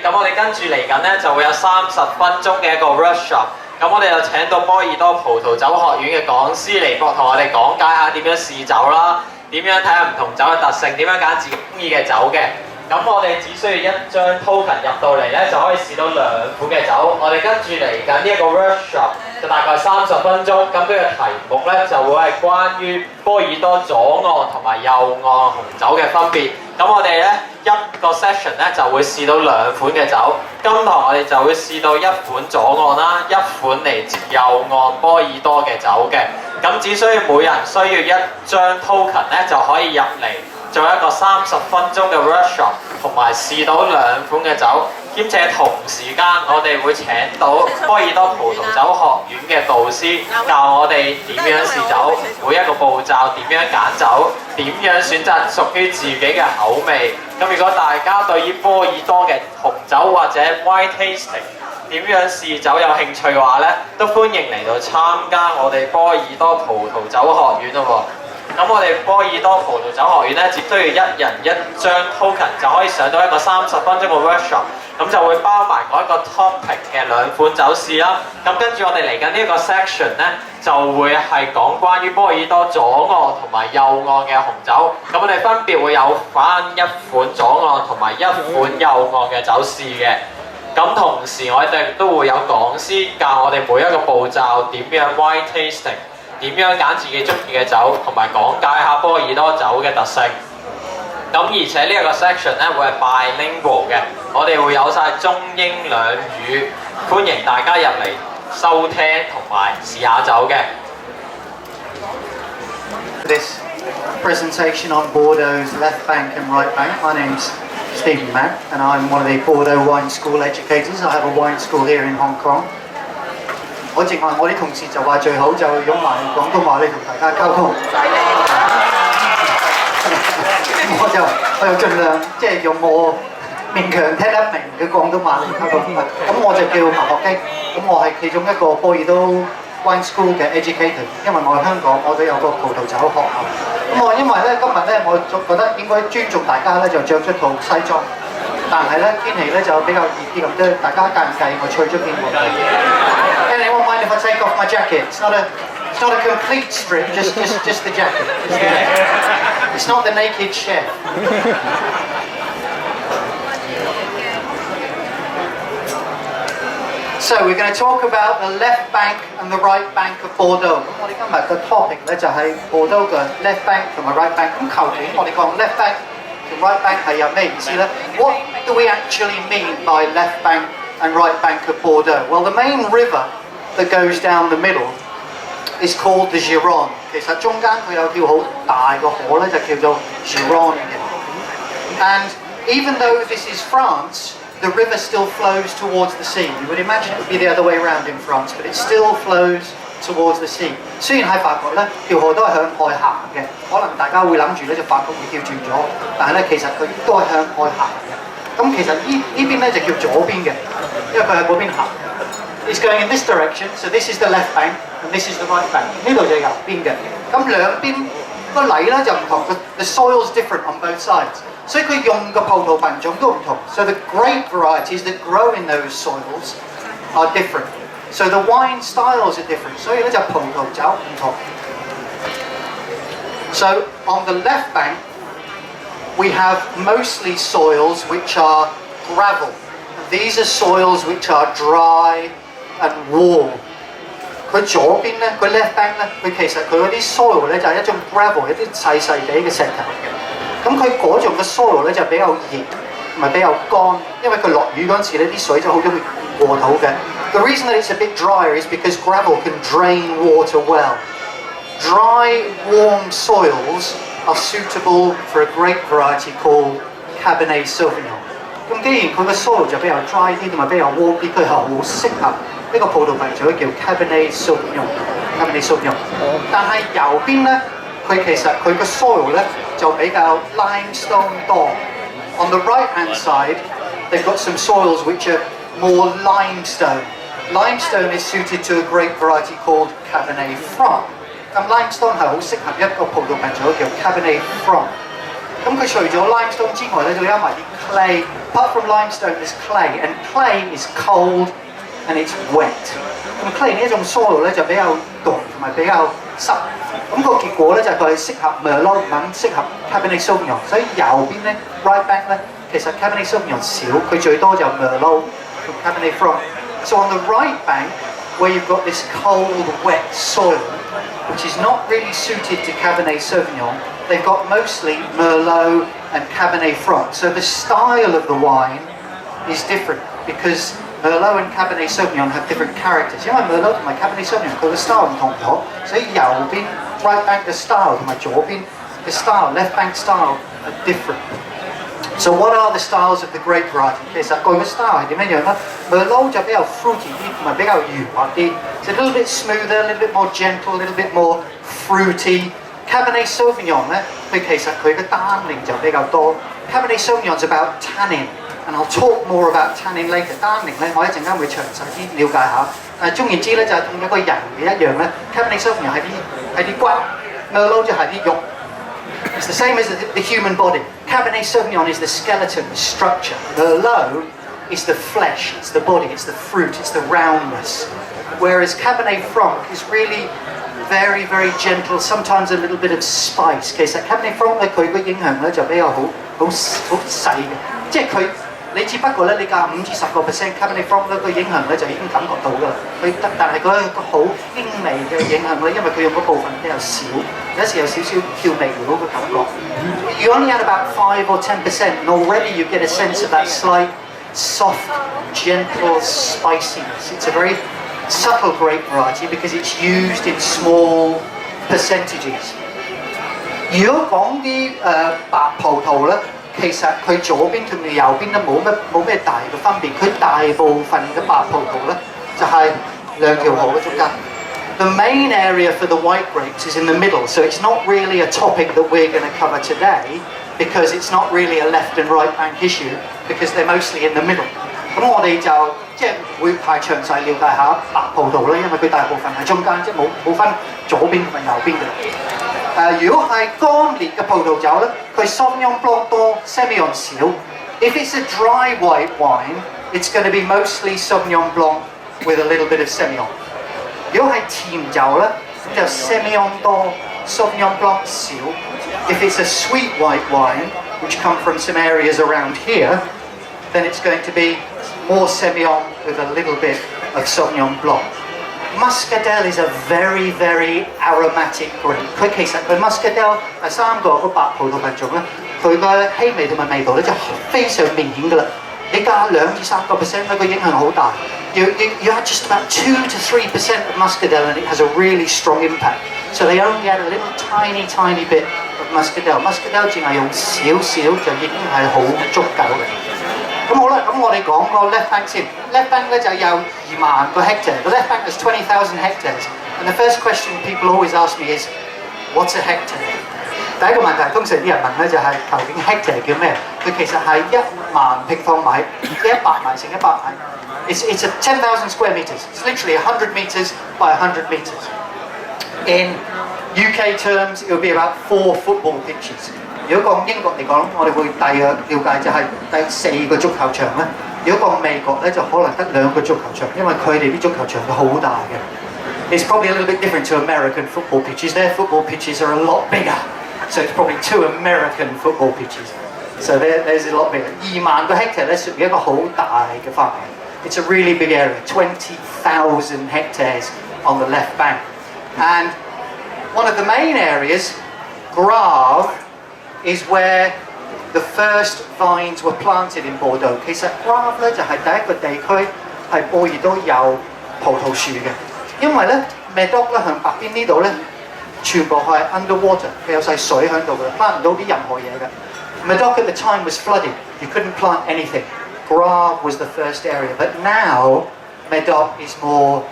咁我哋跟住嚟緊咧就會有30分鐘嘅一個 workshop。咁我哋就請到波爾多葡萄酒學院嘅講師嚟同我哋講解下點樣試酒啦，點樣睇下唔同酒嘅特性，點樣揀自己中意嘅酒嘅。咁我哋只需要一張 token 入到嚟咧，就可以試到2款嘅酒。我哋跟住嚟緊呢一個 workshop 就大概30分鐘。咁呢個題目咧就會係關於波爾多左岸同埋右岸紅酒嘅分別。咁我哋咧一個 session 咧就會試到2款嘅酒。今堂我哋就會試到1款左岸啦，1款嚟自右岸波爾多嘅酒嘅。咁只需要每人需要一張 token 咧就可以入嚟。做一個30分鐘嘅 workshop， 同埋試到2款嘅酒，兼且同時間我哋會請到波爾多葡萄酒學院嘅導師教我哋點樣試酒，每一個步驟點樣揀酒，點樣選擇屬於自己嘅口味。咁如果大家對於波爾多嘅紅酒或者 wine tasting 點樣試酒有興趣嘅話咧，都歡迎嚟到參加我哋波爾多葡萄酒學院咯喎。咁我哋波爾多葡萄酒學院咧，只需要1人1張 token 就可以上到一個30分鐘嘅 workshop， 咁就會包埋嗰一個 topic 嘅2款酒試啦。咁跟住我哋嚟緊呢一個 section 咧，就會係講關於波爾多左岸同埋右岸嘅紅酒。咁我哋分別會有翻1款左岸同埋1款右岸嘅酒試嘅。咁同時我哋都會有講師教我哋每一個步驟點樣 wine tasting。點樣揀自己中意嘅酒，同埋講解下波爾多酒嘅特性。咁而且呢一個 section 咧會係 bilingual 嘅，我哋會有晒中英兩語，歡迎大家入嚟收聽同埋試下酒嘅。This presentation on Bordeaux's left bank and right bank. My name's Stephen Mack, and I'm one of the Bordeaux wine school educators. I have a wine school here in Hong Kong. 我淨係我啲同事就話最好就用埋廣東話嚟同大家溝通，我又盡量即係用我勉強聽得明嘅廣東話嚟溝通。咁我就叫麥學基，咁我係其中一個波爾多 wine school 嘅 educator， 因為我喺香港我都有個葡萄酒學校。咁我因為咧今日咧我覺得應該尊重大家咧就着出套西裝。但係咧天氣咧就比較熱啲咁，即係大家介唔介意我除咗件外套 ？Anyone mind if I take off my jacket? It's not a complete strip, just the jacket. It's not the naked chef. So we're going to talk about the left bank and the right bank of Bordeaux. 咁我哋今日嘅 topic 咧就係 Bordeaux 嘅 left bank 同埋 right bank。咁求其我哋講 left bank。The right bank 係有咩意思咧 ？What do we actually mean by left bank and right bank of Bordeaux? Well, the main river that goes down the middle is called the Gironde. 其實中間佢有條好大嘅河咧，就叫做 Gironde 嘅。And even though this is France, the river still flows towards the sea. You would imagine it would be the other way around in France, but it still flows towards the sea. 雖然喺法國咧，條河都係向外行嘅，可能大家會諗住咧就法國會調轉咗，但係咧其實佢都係向外行嘅。咁其實呢邊咧就叫左邊嘅，因為佢喺嗰邊行。It's going in this direction, so this is the left bank and this is the right bank. 呢度就係右邊嘅。咁兩邊個泥咧就唔同，the soil's different on both sides. 所以佢用嘅葡萄品種都唔同。So the grape varieties that grow in those soils are different. So the wine styles are different. 所以咧就葡萄酒唔同。So on the left bank, we have mostly soils which are gravel. These are soils which are dry and warm. 佢左邊咧，佢 left bank 咧，佢其實佢嗰啲 soil 咧就係一種 gravel， 一啲細細地嘅石頭嘅。咁佢嗰種嘅 soil 咧就比較熱，同埋比較乾，因為佢落雨嗰陣時咧啲水就好容易過土嘅。The reason that it's a bit drier is because gravel can drain water well. Dry, warm soils are suitable for a grape variety called Cabernet Sauvignon. 咁既然佢嘅 soil 就比較 dry 啲，同埋比較 warm 啲，佢係好適合呢個葡萄品種叫 Cabernet Sauvignon。Cabernet Sauvignon。但係右邊咧，佢其實佢嘅 soil 咧就比較 limestone 多。On the right hand side, they've got some soils which are more limestone. Limestone is suited to a grape variety called Cabernet Franc. 咁 limestone 係好適合一個葡萄品種叫 Cabernet Franc。咁佢除咗 limestone 之外咧，仲有埋啲 clay. Apart from limestone, there's clay, and clay is cold and it's wet. 咁 clay 呢一種 soil 咧就比較凍同埋比較濕。咁個結果咧就係佢適合 Merlot 唔適合 Cabernet Sauvignon。所以右邊咧 right back 咧其實 Cabernet Sauvignon 少，佢最多就 Merlot 同 Cabernet Franc。So on the right bank, where you've got this cold, wet soil, which is not really suited to Cabernet Sauvignon, they've got mostly Merlot and Cabernet Franc. So the style of the wine is different because Merlot and Cabernet Sauvignon have different characters. 因為 Merlot 同埋 Cabernet Sauvignon 佢嘅 style 唔同咗，所以右邊 right bank 嘅 style 同埋左邊嘅 style left bank style are different. So what are the styles of the grape variety? 其實佢嘅 style 係點樣樣咧 ？Merlot 就比較 fruity 啲，同埋比較圓滑啲。It's a little bit smoother, a little bit more gentle, a little bit more fruity. Cabernet Sauvignon 咧，佢其實佢嘅單寧就比較多。Cabernet Sauvignon is about tannin, and I'll talk more about tannin later. 單寧咧，我一陣間會詳細啲了解下。但係總言之咧，就係同一個人嘅一樣咧。Cabernet Sauvignon 係啲骨 ，Merlot 就係啲肉。It's the same as the human body. Cabernet Sauvignon is the skeleton, the structure. Merlot is the flesh, it's the body, it's the fruit, it's the roundness. Whereas Cabernet Franc is really very, very gentle, sometimes a little bit of spice. 其實 Cabernet Franc 咧，佢個影響咧就比較好細嘅，即係佢你只不過咧，你加5至10% Cabernet Franc 咧，個影響咧就已經感覺到㗎啦。但係佢係一個好輕微嘅影響咧，因為佢用嗰部分比較少，有時有少少調味料嘅感覺。You only add about 5 or 10%, and already you get a sense of that slight, soft, gentle spiciness. It's a very subtle grape variety because it's used in small percentages. 如果講啲白葡萄咧，其實佢左邊同右邊都冇咩大嘅分別。佢大部分嘅白葡萄咧就係兩條河嘅中間。The main area for the white grapes is in the middle, so it's not really a topic that we're going to cover today because it's not really a left and right bank issue because they're mostly in the middle. 咁我哋就即係會太詳細了解下白葡萄啦，因為佢大部分係中間，即係冇分左邊同埋右邊嘅。如果係乾烈嘅葡萄酒咧，佢 Sauvignon Blanc 多 Semillon 少。If it's a dry white wine, it's going to be mostly Sauvignon Blanc with a little bit of Semillon. 如果係甜酒咧，咁就 Semillon 多 Sauvignon Blanc 少。If it's a sweet white wine, which come from some areas around here, then it's going to be more Semillon with a little bit of Sauvignon Blanc. Muscadel is a very, very aromatic grape. 佢其實佢 Muscadel 係3個個白葡萄品種咧，佢個氣味同埋味道咧就非常明顯㗎啦。你加2至3%咧，個影響好大。You add just about 2 to 3% of Muscadel and it has a really strong impact. So they only add a little tiny bit of Muscadel. Muscadel 淨係用少少就已經係好足夠嘅。咁好啦，咁我哋講個 left bank 先。left bank 咧就有20000個 hectare。The left bank has 20,000 hectares. And the first question people always ask me is, what's a hectare? 第一個問題通常啲人問咧就係究竟 hectare 叫咩？佢其實係10000平方米，即係100米乘100米。It's a 10,000 square meters. It's literally 100 meters by 100 meters. In UK terms, it would be about 4 football pitches. 如果講英國嚟講，我哋會大約了解就係第4個足球場啦。如果講美國咧，就可能得2個足球場，因為佢哋啲足球場都好大嘅。It's probably a little bit different to American football pitches. Their football pitches are a lot bigger, so it's probably 2 American football pitches. So there's a lot bigger. 20000個 hectare 咧屬於一個好大嘅範圍。It's a really big area, 20,000 hectares on the left bank. And one of the main areas, Grave, is where the first vines were planted in Bordeaux. 其實 Grave 咧就係第一個地區係波爾多有葡萄樹嘅，因為咧 Medoc 咧向白邊呢度咧全部係 underwater， 佢有細水喺度嘅，plant唔到啲任何嘢嘅。Medoc at the time was flooded, you couldn't plant anything. Grave was the first area, but now Medoc is more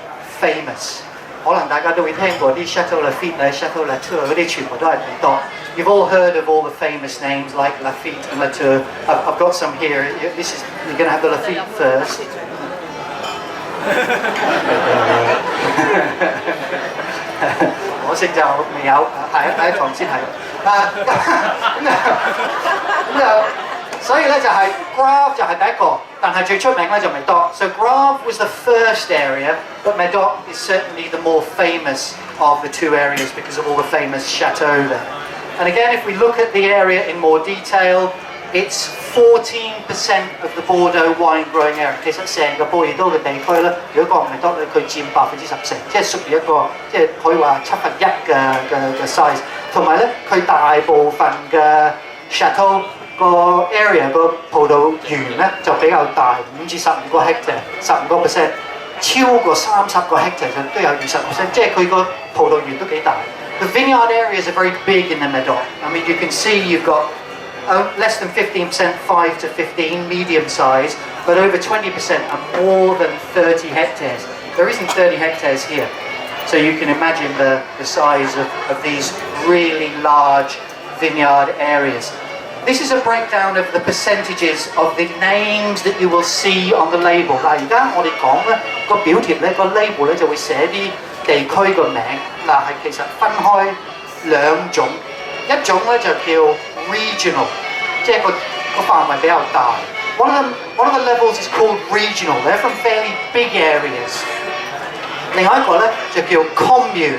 famous. 可能大家都會聽過啲 Chateau Lafite 咧、Chateau Latour 嗰啲全部都係 Medoc. You've all heard of all the famous names like Lafite and Latour. I've got some here. You're going to have the Lafite first. 可惜就未有，下一堂先係。所以咧就係 Grave 就係第一個，但係最出名咧就 Medoc。So Grave was the first area, but Medoc is certainly the more famous of the two areas because of all the famous chateaux there. And again, if we look at the area in more detail, it's 14% of the Bordeaux wine growing area. 其實成個波爾多嘅地區咧，如果講 Medoc 咧，佢佔14%，即係屬於一個即係可以話1/7嘅 size。同埋咧，佢大部分嘅 chateau 個 area 個葡萄園咧就比較大，5至15個 hectare，15%，超過30個 hectare 就都有20%，即係佢個葡萄園都幾大。The vineyard areas are very big in the Medoc. I mean, you can see you've got less than 15%, 5 to 15, medium size, but over 20% are more than 30 hectares. There isn't 30 hectares here. So you can imagine the size of these really large vineyard areas. This is a breakdown of the percentages of the names that you will see on the label. 嗱，而家我哋講咧個表貼咧個 label 咧就會寫啲地區個名。嗱，係其實分開兩種，一種咧就叫 regional， 即係個範圍比較大。One of the levels is called regional. They're from fairly big areas. 另外一個咧就叫 commune。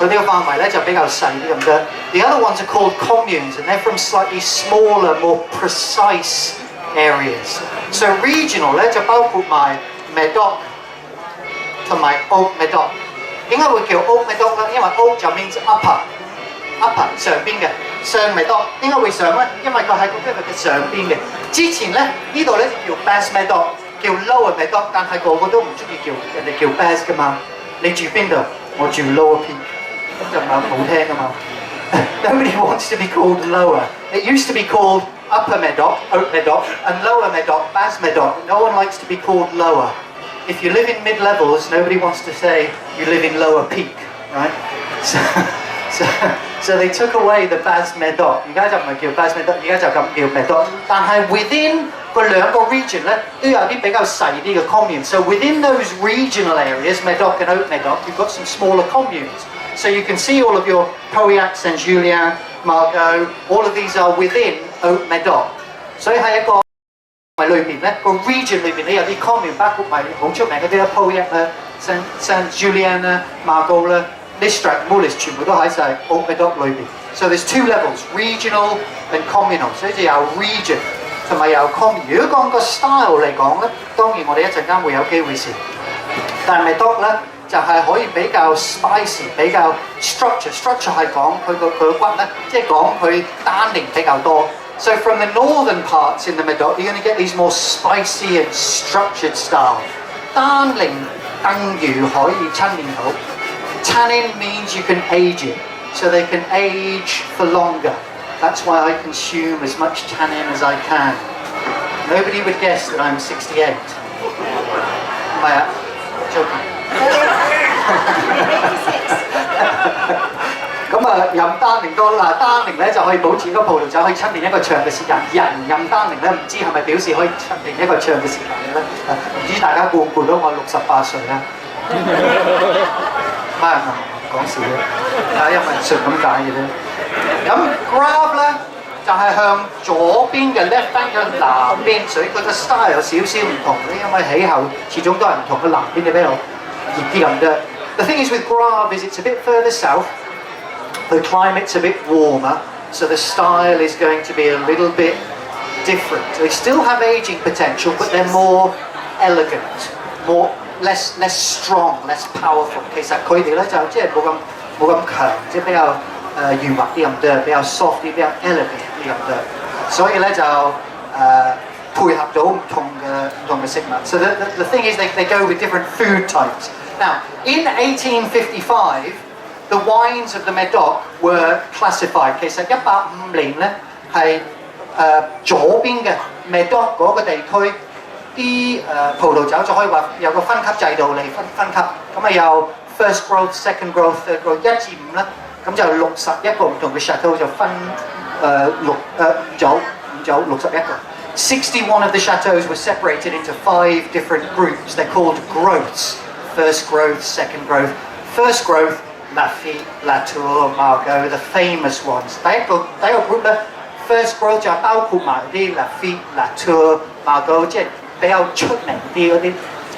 佢呢個範圍咧就比較細啲咁多。The other ones are called communes, and they're from slightly smaller, more precise areas. So regional 咧就包括埋 Medoc 同埋 Haut Medoc。點解會叫 Haut Medoc 咧？因為 Haut 就 means upper 上邊嘅，上 Medoc 點解會上咧？因為佢喺個 river 嘅上邊嘅。之前咧呢度咧就叫 Basse Medoc， 叫 Lower Medoc， 但係個個都唔中意叫人哋叫 Basse 噶嘛。你住邊度？我住 Lower Peak。就唔係好聽㗎嘛。Nobody wants to be called lower. It used to be called Upper Medoc, Haut Medoc, and Lower Medoc, Basse Medoc. No one likes to be called lower. If you live in mid-levels, nobody wants to say you live in Lower Peak, right? So they took away the Basse Medoc. 而家就唔係叫 Basse Medoc， 而家就咁叫 Medoc。但係 within 個兩個 region 咧，都有啲比較細啲嘅 commune. So within those regional areas, Medoc and Haut Medoc, you've got some smaller communes. So you can see all of your Pauillac, Saint-Julien, Margaux, all of these are within Haut Medoc. 所以喺一個裏邊咧，個 region 裏邊咧有啲 commune， 包括埋好出名嗰啲啦 ，Pauillac 啦、Saint-Julien 啦、Margaux 啦、Listrac、Moulis 全部都喺晒 Haut Medoc 裏邊。So there's two levels, regional and communal. 所以就有 region 同埋有 commune。如果講個 style 嚟講咧，當然我哋一陣間會有機會試。但係 Medoc 咧。就係可以比較 spicy， 比較 structure 係講佢個骨咧，即係講佢單寧比較多。So from the northern parts in the Medoc, you're going to get these more spicy and structured style. 單寧等於可以陳年好 ，tannin means you can age it, so they can age for longer. That's why I consume as much tannin as I can. Nobody would guess that I'm 68. Am I joking? 咁啊，飲單寧多啦，單寧咧就可以保持個葡萄酒可以陳年一個長嘅時間。人飲單寧咧，唔知係咪表示可以陳年一個長嘅時間咧？唔知大家估唔估到我68歲咧？唔係講笑啫，睇有冇人信咁解嘅啫。咁 Grave 咧就係向左邊嘅 left bank 嘅南邊，所以佢個 style 有少少唔同咧，因為氣候始終都係唔同嘅，南邊嘅比較熱啲咁多。The thing is with Grave is it's a bit further south. The climate's a bit warmer, so the style is going to be a little bit different. They still have aging potential, but they're more elegant, less strong, less powerful. 其實佢哋咧就即係冇咁強，即係比較圓滑啲咁多，比較 soft 啲，比較 elegant 啲咁多。所以咧就配合到唔同嘅食物。So the thing is they go with different food types. Now in 1855. The wines of the Medoc were classified. 其實150年咧係左邊嘅 Medoc 嗰個地區啲葡萄酒就可以話有個分級制度嚟分級。咁啊有 first growth、second growth、third growth 1至5啦。咁就61個唔同嘅 chateau 就分五組61個。61 of the chateaux were separated into 5 different groups. They're called growths. First growth, second growth. First growth. Lafite, Latour, Margaux, the famous ones. 第一個 group 咧 first growth 就包括埋啲 Lafite、Latour、Margaux， 即係比較出名啲嗰啲。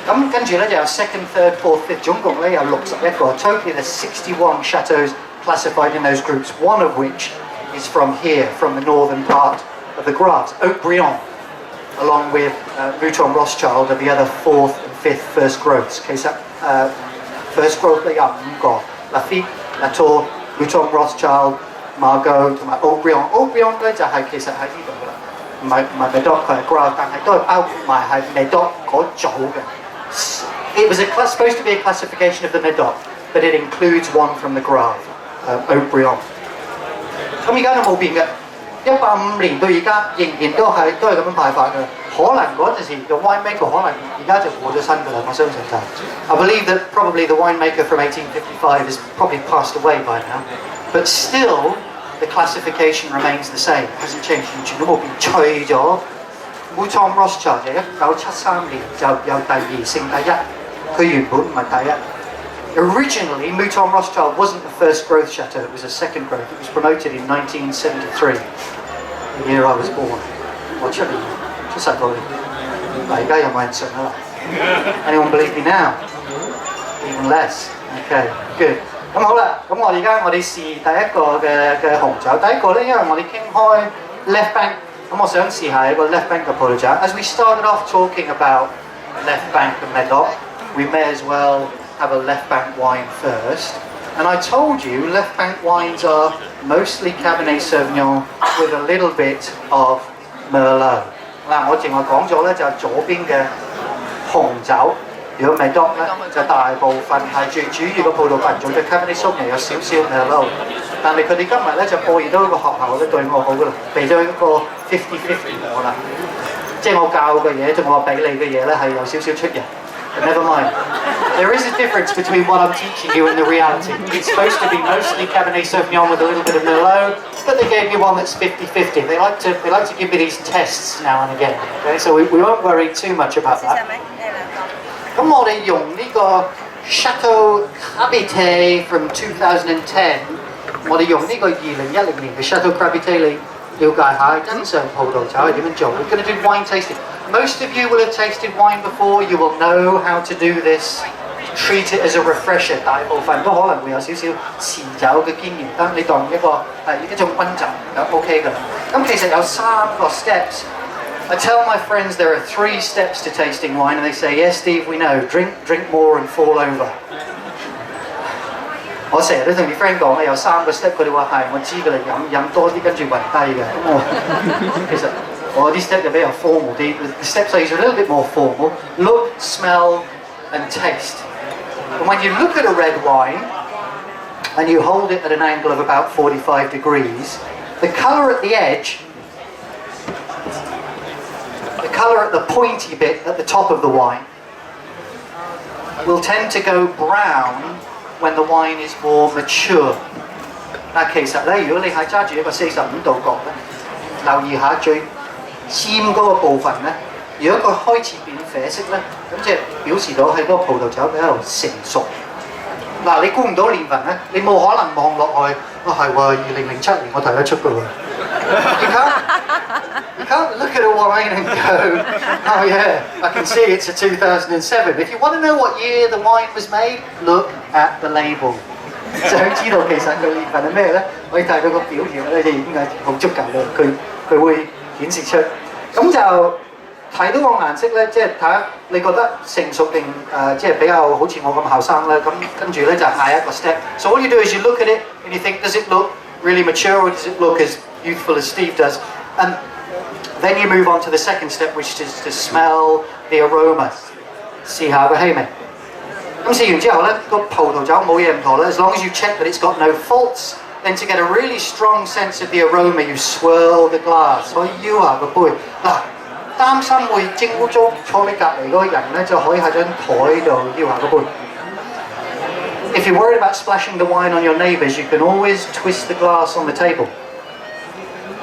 咁跟住咧就有 second、third、fourth、fifth， 總共咧有61個 ，totally there's 61 chateaux classified in those groups. One of which is from here, from the northern part of the Graves, Haut-Brion, along with Mouton Rothschild are the other fourth and fifth first growths. 其實first growth 咧有5個 ，Lafite、Latour、Mouton Rothschild、Margaux 同埋 Haut-Brion。Haut-Brion 咧就係其實喺呢度噶啦，唔係 Médoc 佢係 Graves， 但係都係包括埋係 Médoc 嗰組嘅。It was supposed to be a classification of the Médoc, but it includes one from the Graves, Haut-Brion。咁而家都冇變嘅，150年到而家仍然都係咁樣派法嘅。可能嗰陣時個 winemaker 可能而家就過咗身㗎啦，我相信就。I believe that probably the winemaker from 1855 has probably passed away by now, but still the classification remains the same, hasn't changed， 完全都冇變。除咗 Mouton Rothschild 就1973年就有第2升第1，佢原本唔係第1。Originally, Mouton Rothschild wasn't the first growth chateau, it was a second growth. It was promoted in 1973, the year I was born. 我出世嗰年，嗱而家有冇人信啊？ Anyone believe me now? Even less. Okay, good. 咁好啦，咁我哋試第一個嘅紅酒。第一個咧，因為我哋傾開 left bank， 咁我想試下一個 left bank 嘅葡萄酒。As we started off talking about left bank and Médoc, we may as well have a left bank wine first. And I told you left bank wines are mostly Cabernet Sauvignon with a little bit of Merlot. 嗱，我淨係講咗咧就左邊嘅紅酒，如果 Médoc 咧就大部分係最主要嘅葡萄品種嘅 Cabernet Sauvignon 有少少 Merlot。但係佢哋今日咧就播熱到一個學校咧對我好噶啦，俾咗一個50-50我啦，即係我教嘅嘢同我俾你嘅嘢咧係有少少出入。Never mind. There is a difference between what I'm teaching you and the reality. It's supposed to be mostly Cabernet Sauvignon with a little bit of Merlot, but they gave me one that's 50-50. They like to give me these tests now and again. Okay, so we won't worry too much about that. 咁我哋用呢個 Chateau Crabité from 2010， 我哋用呢個2010年嘅 Chateau Crabité嚟了解下真常葡萄酒係點樣做。We're going to do wine tasting. Most of you will have tasted wine before. You will know how to do this. Treat it as a refresher. 大部分都可能會有少少前酒嘅經驗，得你當一種溫酒就 OK 㗎啦。咁其實有3個 steps. I tell my friends there are 3 steps to tasting wine, and they say, "Yes, Steve, we know. Drink more and fall over." 我成日都同啲 friend 講咧，有3個 step， 佢哋話係我知㗎啦，飲多啲跟住暈低嘅。咁我其實我啲 step 就比較 formal 啲。The steps are a little bit more formal. Look, smell, and taste. And when you look at a red wine and you hold it at an angle of about 45 degrees, the colour at the edge, the colour at the pointy bit at the top of the wine, will tend to go brown when the wine is more mature. 嗱，其實咧，如果你係揸住一個45度角咧，留意下最尖嗰個部分咧，如果佢開始變啡色咧，咁即係表示到係嗰個葡萄酒比較成熟。嗱，你估唔到年份咧，你冇可能望落去，係喎，2007年我睇得出㗎喎。You can't look at a wine and go, oh yeah, I can see it's a 2007. If you want to know what year the wine was made, look at the label. 想知道其實佢年份係咩咧？可以睇到個表條咧，就已經係好足夠啦。佢會顯示出，咁就睇到個顏色咧，即係睇下你覺得成熟定即係比較好似我咁後生咧。咁跟住咧就下一個 step. So all you do is you look at it and you think, does it look really mature or does it look as youthful as Steve does? And then you move on to the second step, which is to smell the aroma. 試下個氣味。咁試完之後咧，個葡萄酒冇嘢唔妥咧。As long as you check that it's got no faults, then to get a really strong sense of the aroma, you swirl the glass. 可以搖下個杯。嗱，擔心會蒸污糟，坐你隔離嗰個人咧就可以喺張台度搖下個杯。If you're worried about splashing the wine on your neighbours, you can always twist the glass on the table.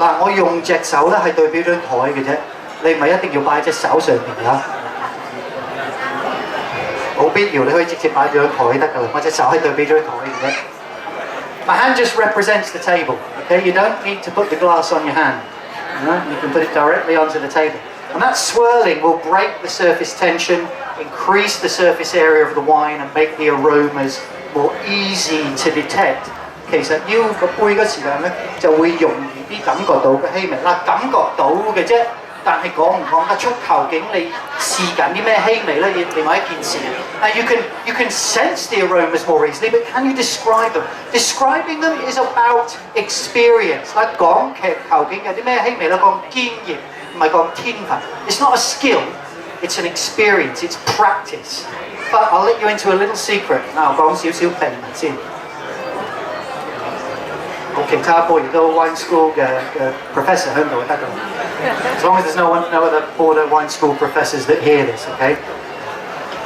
嗱，我用隻手咧係對表張台嘅啫，你唔係一定要擺喺隻手上邊㗎。冇必要，你可以直接擺張台得㗎啦。我隻手係對表張台嘅啫。My hand just represents the table. Okay, you don't need to put the glass on your hand. You can put it directly onto the table. And that swirling will break the surface tension, increase the surface area of the wine and make the aromas more easy to detect. 其實邀個杯嘅時間咧，就會容易啲感覺到嘅氣味啦，感覺到嘅啫。但係講唔講得出究竟你試緊啲咩氣味咧？另外一件事。You can sense the aromas more easily, but can you describe them? Describing them is about experience. 講劇究竟有啲咩氣味咧？講經驗，唔係講天分。It's not a skill, it's an experience, it's practice. But I'll let you into a little secret. 嗱，講少少秘密先。我其他波爾多 wine school 嘅 professor 喺度得㗎。As long as there's no other Bordeaux wine school professors that hear this, okay?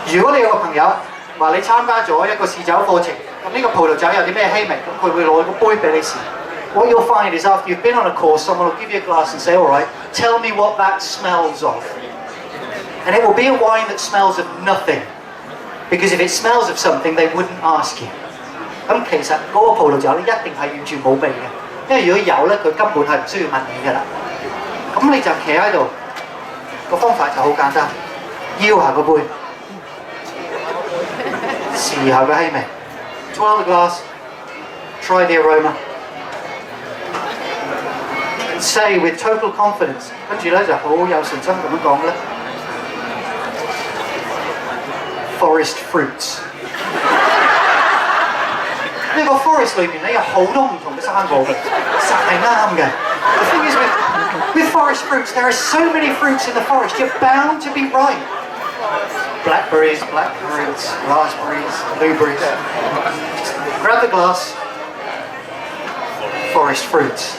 如果你有個朋友話你參加咗一個試酒課程，咁呢個葡萄酒有啲咩氣味，咁佢會攞個杯俾你試。What you'll find is after you've been on a course, someone will give you a glass and say, all right, tell me what that smells of. And it will be a wine that smells of nothing. Because if it smells of something, they wouldn't ask you. 咁其實嗰個葡萄酒咧一定係完全冇味嘅，因為如果有咧，佢根本係唔需要問你㗎啦。咁你就企喺度，個方法就好簡單，搖下個杯，試下個氣味 ，twirl the glass, try the aroma, and say with total confidence， 跟住咧就好有信心咁樣講咧 ，forest fruits。呢個 forest 裏邊咧有好多唔同嘅生果嘅，實係啱嘅。The thing is with forest fruits, there are so many fruits in the forest. You're bound to be right. Blackberries, blackcurrants, raspberries, blueberries. Grab the glass. Forest fruits.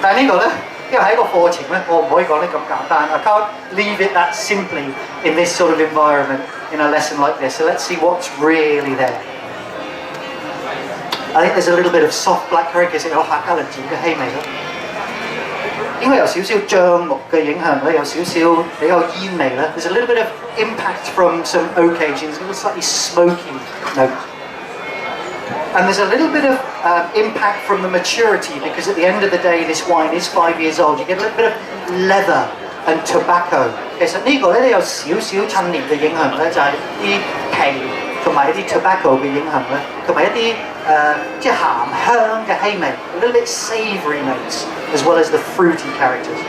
但係呢個咧，因為喺一個課程咧，我唔可以講得咁簡單。I can't leave it that simply in this sort of environment in a lesson like this. So let's see what's really there. I think there's a little bit of soft blackcurrant 其實有客家栗子嘅氣味咯，應該有少少橡木嘅影響咧，有少少比較煙味咧。There's a little bit of impact from some oak agings, a little slightly smoky note. And there's a little bit of impact from the maturity because at the end of the day this wine is 5 years old. You get a little bit of leather and tobacco. 其實呢個咧都有少少陳年嘅影響咧，就係啲皮同埋一啲 tobacco 嘅影響咧，同埋一啲即係鹹香嘅氣味 ，a little bit savoury notes as well as the fruity characters.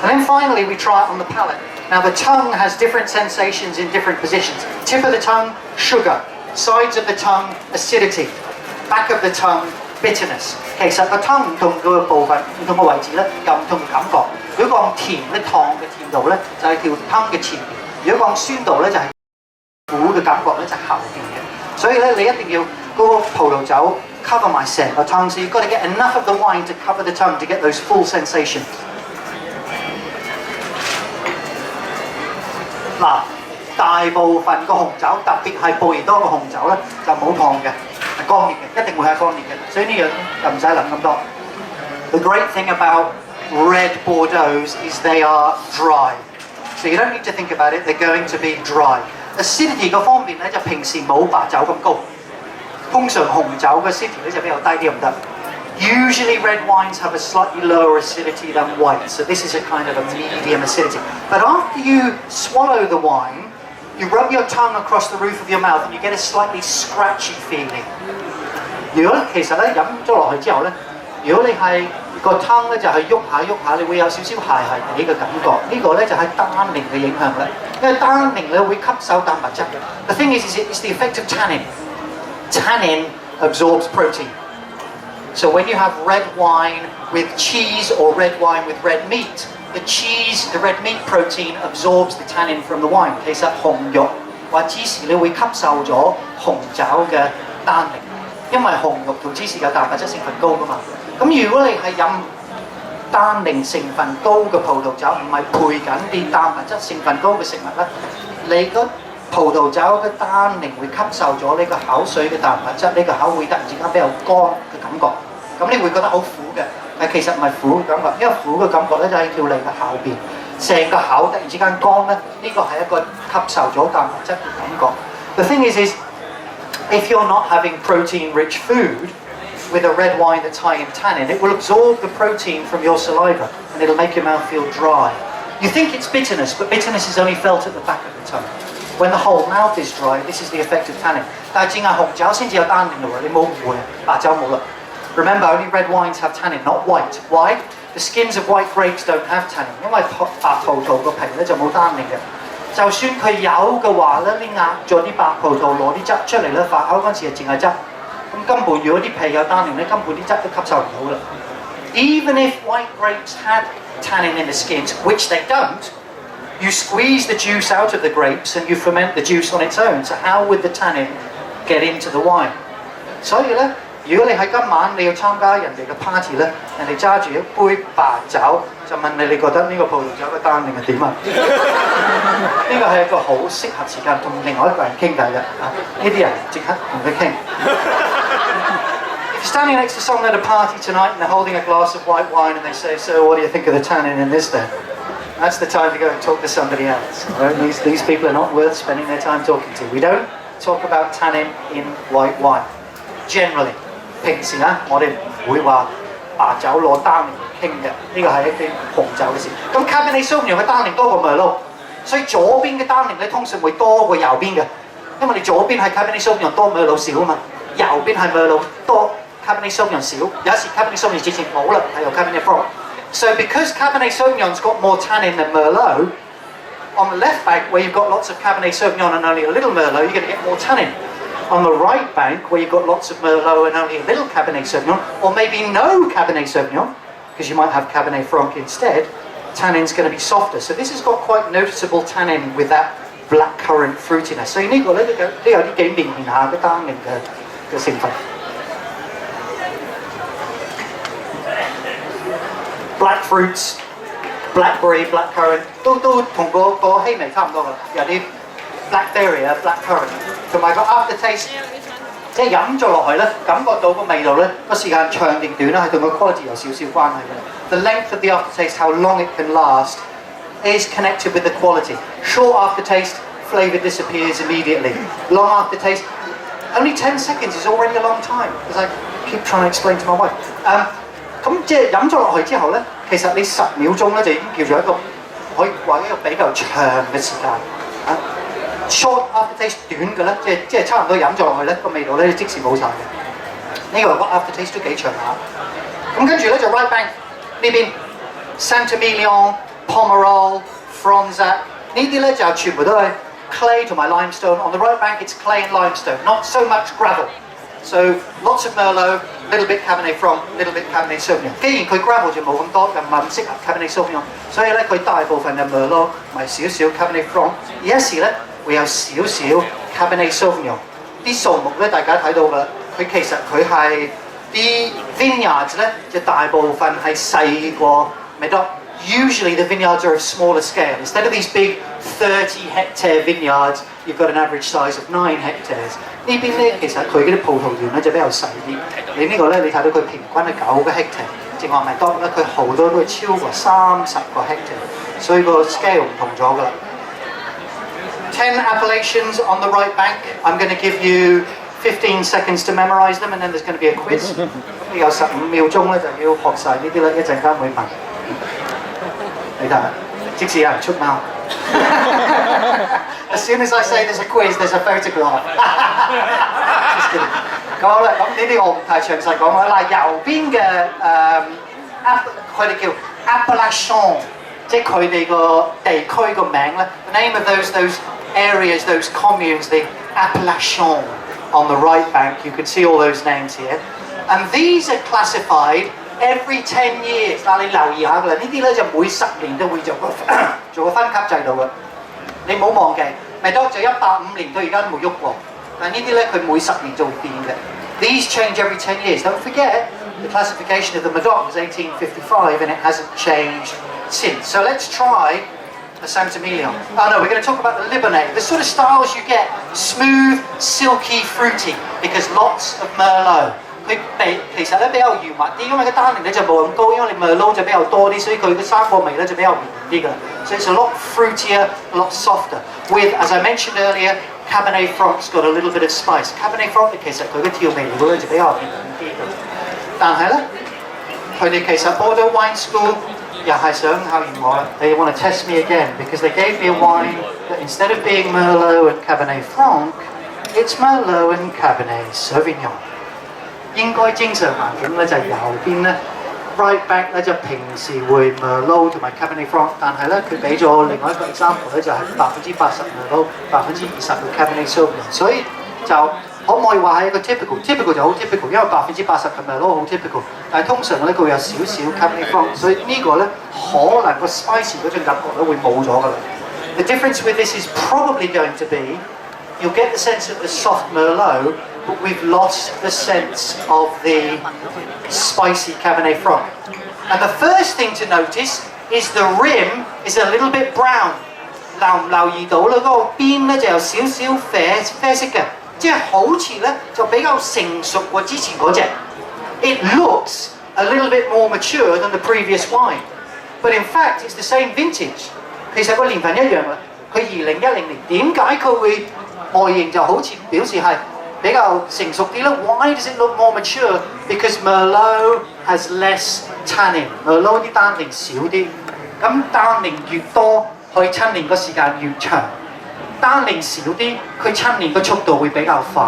And then finally we try it on the palate. Now the tongue has different sensations in different positions. Tip of the tongue, sugar. Sides of the tongue, acidity. Back of the tongue, bitterness. 其實個 tongue 唔同嘅部分、唔同嘅位置咧，有唔同嘅感覺。如果講甜咧，糖嘅甜度咧，就係條 tongue 嘅前面；如果講酸度咧，就係苦嘅感覺咧，就係後邊嘅。所以咧，你一定要嗰個葡萄酒 cover 埋成個 tongue. So you've got to get enough of the wine to cover the tongue to get those full sensations. 嗱。大部分個紅酒，特別係波爾多個紅酒咧，就冇糖嘅，係乾烈嘅，一定會係乾烈嘅，所以呢樣就唔使諗咁多。The great thing about red Bordeaux's is they are dry, so you don't need to think about it. They're going to be dry. Acidity 嗰方面咧就平時冇白酒咁高，通常紅酒嘅 acidity 咧就比較低啲咁得。Usually red wines have a slightly lower acidity than white, so this is a kind of a medium acidity. But after you swallow the wine, you rub your tongue across the roof of your mouth and you get a slightly scratchy feeling. 如果其實咧飲咗落去之後咧，如果你係個 tongue 咧就係喐下喐下，你會有少少鞋地嘅感覺。呢個咧就係單寧嘅影響啦，因為單寧咧會吸收蛋白質嘅。The thing is it's the effect of tannin. Tannin absorbs protein. So when you have red wine with cheese or red wine with red meat, the cheese, the red meat protein absorbs the tannin from the wine. 其實紅肉或芝士你會吸收咗紅酒嘅單寧，因為紅肉同芝士有蛋白質成分高㗎嘛。咁如果你係飲單寧成分高嘅葡萄酒，唔係配緊啲蛋白質成分高嘅食物咧，你個葡萄酒嘅單寧會吸收咗呢個口水嘅蛋白質，呢個口會突然之間比較乾嘅感覺。咁你會覺得好苦嘅，但其實唔係苦嘅感覺，因為苦嘅感覺咧就喺條脷嘅後邊，成個口突然之間乾咧，呢個係一個吸收咗蛋白質嘅感覺。The thing is if you're not having protein-rich food, with a red wine that's high in tannin, it will absorb the protein from your saliva and it'll make your mouth feel dry. You think it's bitterness, but bitterness is only felt at the back of the tongue. When the whole mouth is dry, this is the effect of tannin. 但係淨係紅酒先至有單寧嘅喎，你冇誤會，白酒冇啦。Remember, only red wines have tannin, not white. Why? The skins of white grapes don't have tannin. 因為白葡萄個皮咧就冇單寧嘅。就算佢有嘅話咧，你壓咗啲白葡萄攞啲汁出嚟咧，發酵嗰陣時就淨係汁。咁根本如果啲皮有單寧咧，根本啲汁都吸收唔到啦。Even if white grapes had tannin in the skins, which they don't, you squeeze the juice out of the grapes and you ferment the juice on its own. So how would the tannin get into the wine? 所以咧，如果你喺今晚你要參加人哋嘅 party 咧，人哋揸住一杯白酒，就問你覺得呢個葡萄酒嘅單寧係點啊？呢個係一個好適合時間同另外一個人傾偈嘅啊！呢啲人即刻同佢傾。If you're standing next to someone at a party tonight and they're holding a glass of white wine and they say, "So, what do you think of the tannin in this then?" That's the time to go and talk to somebody else. Right? These people are not worth spending their time talking to. We don't talk about tannin in white wine. Generally, 平時啊，我哋唔會話白酒攞單寧傾嘅，呢個係一啲紅酒嘅事。咁 Cabernet Sauvignon 嘅單寧多過 Merlot， 所以左邊嘅單寧咧通常會多過右邊嘅，因為你左邊係 Cabernet Sauvignon 多 Merlot 少啊嘛，右邊係 Merlot 多 Cabernet Sauvignon 少，有時 Cabernet Sauvignon 之前冇啦，係由 Cabernet Franc。So because Cabernet Sauvignon's got more tannin than Merlot, on the left bank where you've got lots of Cabernet Sauvignon and only a little Merlot, you're going to get more tannin. On the right bank where you've got lots of Merlot and only a little Cabernet Sauvignon, or maybe no Cabernet Sauvignon, because you might have Cabernet Franc instead, tannin's going to be softer. So this has got quite noticeable tannin with that blackcurrant fruitiness. So 呢個咧都有啲幾明顯下嘅單寧嘅成分。Black fruits, blackberry, blackcurrant 都同個氣味差唔多噶，有啲 blackberry 啊 blackcurrant， 同埋個 aftertaste， 即係飲咗落去咧，感覺到個味道咧個時間長定短咧係同個 quality 有少少關係嘅。The length of the aftertaste, how long it can last, is connected with the quality. Short aftertaste, flavour disappears immediately. Long aftertaste, only 10 seconds is already a long time. As I keep trying to explain to my wife. 咁即係飲咗落去之後咧，其實你10秒鐘咧就已經叫做一個可以話一個比較長嘅時間啊。Short aftertaste 短嘅咧，即係差唔多飲咗落去咧個味道咧即時冇晒嘅。呢個 aftertaste 都幾長下。咁跟住咧就 right bank 呢邊 Saint-Emilion、Pomerol、Fronsac 呢啲咧就全部都係 clay 同埋 limestone。On the right bank it's clay and limestone, not so much gravel。So lots of Merlot, little bit Cabernet Franc, little bit Cabernet Sauvignon。既然佢 gravel 就冇咁多，又唔係咁適合 Cabernet Sauvignon， 所以咧佢大部分嘅 Merlot 同埋少少 Cabernet Franc， 有時咧會有少少 Cabernet Sauvignon。啲數目咧大家睇到㗎，佢其實佢係啲 vineyards 咧就大部分係細過 Medoc。Usually the vineyards are of smaller scale. Instead of these big 30-hectare vineyards, you've got an average size of 9 hectares. 呢邊咧其實佢嗰啲葡萄園咧就比較細啲。你呢個咧你睇到佢平均係9個 hectare， 正話Medoc咧佢好多都係超過30個 hectare， 所以個 scale 唔同咗㗎啦。10 appellations on the right bank. I'm going to give you 15 seconds to memorize them, and then there's going to be a quiz. 咁你有15秒鐘咧就要學晒呢啲啦，一陣間會問。你睇下，即使有人出貓。As soon as I say there's a quiz, there's a photograph. Just kidding. 咁好啦，咁呢啲我唔太詳細講啦。嗱，右邊嘅佢哋叫 appellation， 即係佢哋個地區個名咧。The name of those areas, those communes, the appellation on the right bank. You can see all those names here, and these are classified every 10 years。嗱，你留意下㗎啦，呢啲咧就每10年都會做個分級制度嘅。你唔好忘記，Medoc就150年到而家都冇喐過，但呢啲咧佢每10年就會變嘅。These change every 10 years. Don't forget, the classification of the Medoc was 1855 and it hasn't changed since. So let's try the Saint-Emilion. Oh no, we're going to talk about the Libonais. The sort of styles you get, smooth, silky, fruity, because lots of Merlot. 佢其實咧比較圓滑啲，因為個單寧咧就冇咁高，因為你 Merlot 就比較多啲，所以佢嘅生果味咧就比較圓啲㗎。So it's a lot fruitier, a lot softer. With, as I mentioned earlier, Cabernet Franc's got a little bit of spice. Cabernet Franc其實佢嘅調味料咧就比較圓啲㗎。但係咧，佢哋其實 Bordeaux Wine School 又係想考驗我啦。They want to test me again because they gave me a wine that instead of being Merlot and Cabernet Franc, it's Merlot and Cabernet Sauvignon。應該正常環境咧就係右邊咧 right back 咧就平時會 Merlot 同埋 Cabernet Franc， 但係咧佢俾咗另外一個 example 咧就係80% Merlot， 20% 嘅 Cabernet Sauvignon， 所以就可唔可以話係一個 typical 就好 typical， 因為80% 嘅 Merlot 好 typical， 但係通常咧佢會有少少 Cabernet Franc， 所以呢個咧可能個 spicy 嗰種感覺咧會冇咗㗎啦。The difference with this is probably going to be you'll get the sense of the soft Merlot, but we've lost the sense of the spicy Cabernet Franc. And the first thing to notice is the rim is a little bit brown. 留唔留意到咧？嗰個邊咧就有少少啡色嘅，即係好似咧就比較成熟過之前嗰隻。It looks a little bit more mature than the previous wine, but in fact it's the same vintage. 其實個年份一樣啦，佢2010年，點解佢會外形就好似表示係比較成熟啲咧 ？Why does it look more mature? Because Merlot has less tannin。Merlot 啲單寧少啲，咁單寧越多，佢陳年個時間越長；單寧少啲，佢陳年個速度會比較快。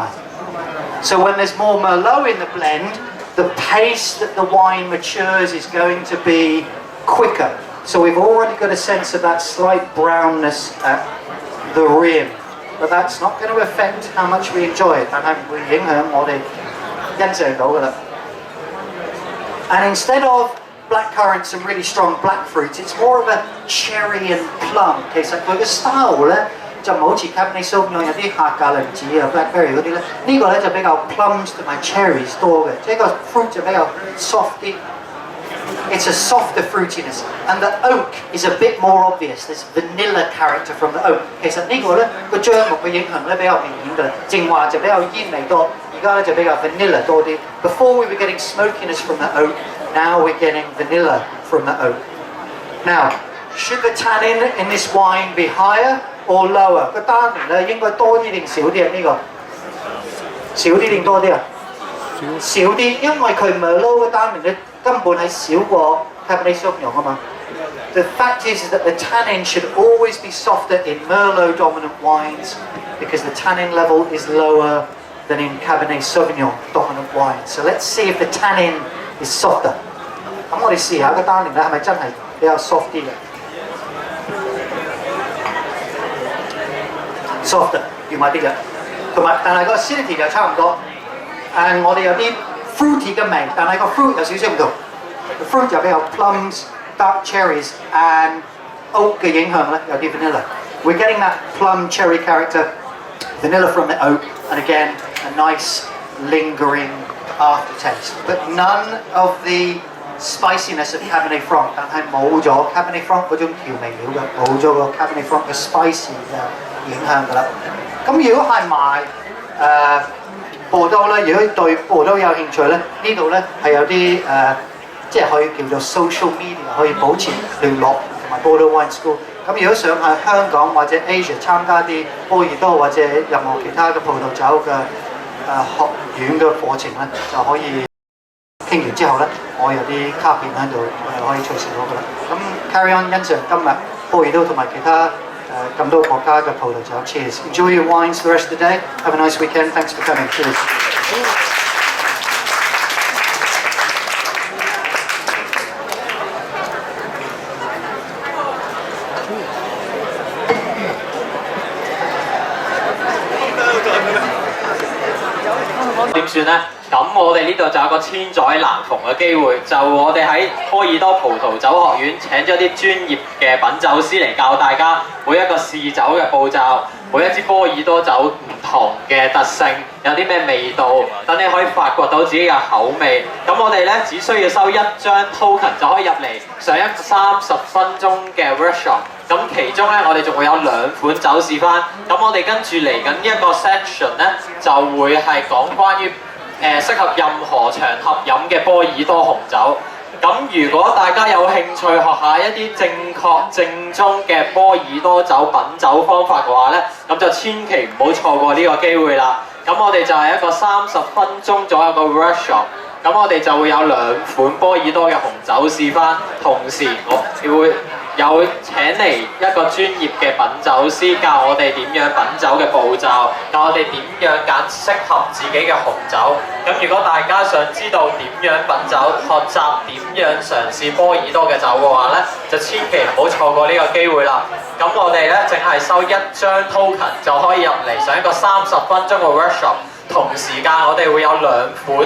So when there's more Merlot in the blend, the pace that the wine matures is going to be quicker. So we've already got a sense of that slight brownness at the rim.But that's not going to affect how much we enjoy it， 但係唔會影響我哋欣賞到㗎啦。And instead of black currants and really strong black fruits, it's more of a cherry and plum。其實佢嘅 style 咧就唔好似 Cabernet Sauvignon 有啲客架栗子啊 blackberry 嗰啲咧，呢個咧就比較 plums 同埋 cherries 多嘅，即係個 fruit 就比較 soft 啲。It's a softer fruitiness, and the oak is a bit more obvious. There's vanilla character from the oak. 其實呢個咧個樟木嘅影響咧比較明顯㗎啦，正話就比較煙味多，而家咧就比較 vanilla 多啲。Before we were getting smokiness from the oak, now we're getting vanilla from the oak. Now, should the tannin in this wine be higher or lower? 個單寧咧應該多啲定少啲啊？呢個少啲定多啲啊？少啲，因為佢 Merlot 嘅單寧咧。根本係少過 Cabernet Sauvignon 啊嘛。The fact is that the tannin should always be softer in Merlot dominant wines because the tannin level is lower than in Cabernet Sauvignon dominant wines. So let's see if the tannin is softer. 咁我哋試下個單寧咧係咪真係比較 soft 啲嘅 ？Softer 要買啲嘅，同埋但係個 acidity 就差唔多。我哋有啲fruity 嘅味，但係個 fruit 有少少唔同。The fruit 就比較 plums、dark cherries and oak 嘅影響咧，有啲 vanilla。We're getting that plum cherry character, vanilla from the oak, and again a nice lingering aftertaste. But none of the spiciness of Cabernet Franc， 但係冇咗 Cabernet Franc 嗰種調味料嘅，冇咗個 Cabernet Franc 嘅 spicy 嘅影響㗎啦。咁如果係賣Bordeaux 咧，如果對 Bordeaux 有興趣咧，呢度咧係有啲即係可以叫做 social media 可以保持聯絡同埋 Bordeaux Wine School。咁如果想喺香港或者 Asia 參加啲波爾多或者任何其他嘅葡萄酒嘅學院嘅課程咧，就可以傾完之後咧，我有啲卡片喺度，我哋可以隨時攞㗎啦。咁 carry on 欣賞今日波爾多同埋其他咁多國家嘅葡萄酒。Cheers! Enjoy your wines the rest of the day. Have a nice weekend. Thanks for coming. Cheers. 點算呢？咁我哋呢度就有個千載難逢嘅機會，就我哋喺波爾多葡萄酒學院請咗啲專業嘅品酒師嚟教大家每一個試酒嘅步驟，每一支波爾多酒唔同嘅特性，有啲咩味道，等你可以發掘到自己嘅口味。咁我哋咧只需要收1張 token 就可以入嚟上一30分鐘嘅 workshop。咁其中咧，我哋仲會有2款酒試翻。咁我哋跟住嚟緊呢一個 section 咧，就會係講關於適合任何場合飲嘅波爾多紅酒。咁如果大家有興趣學下一啲正確正宗嘅波爾多酒品酒方法嘅話咧，咁就千祈唔好錯過呢個機會啦。咁我哋就係一個30分鐘左右嘅 workshop。咁我哋就會有2款波爾多嘅紅酒試翻，同時我哋會有請嚟一個專業嘅品酒師教我哋點樣品酒嘅步驟，教我哋點樣揀適合自己嘅紅酒。咁如果大家想知道點樣品酒，學習點樣嘗試波爾多嘅酒嘅話呢，就千祈唔好錯過呢個機會啦。咁我哋呢，淨係收1張 token 就可以入嚟上一個30分鐘嘅 workshop， 同時間我哋會有2款唔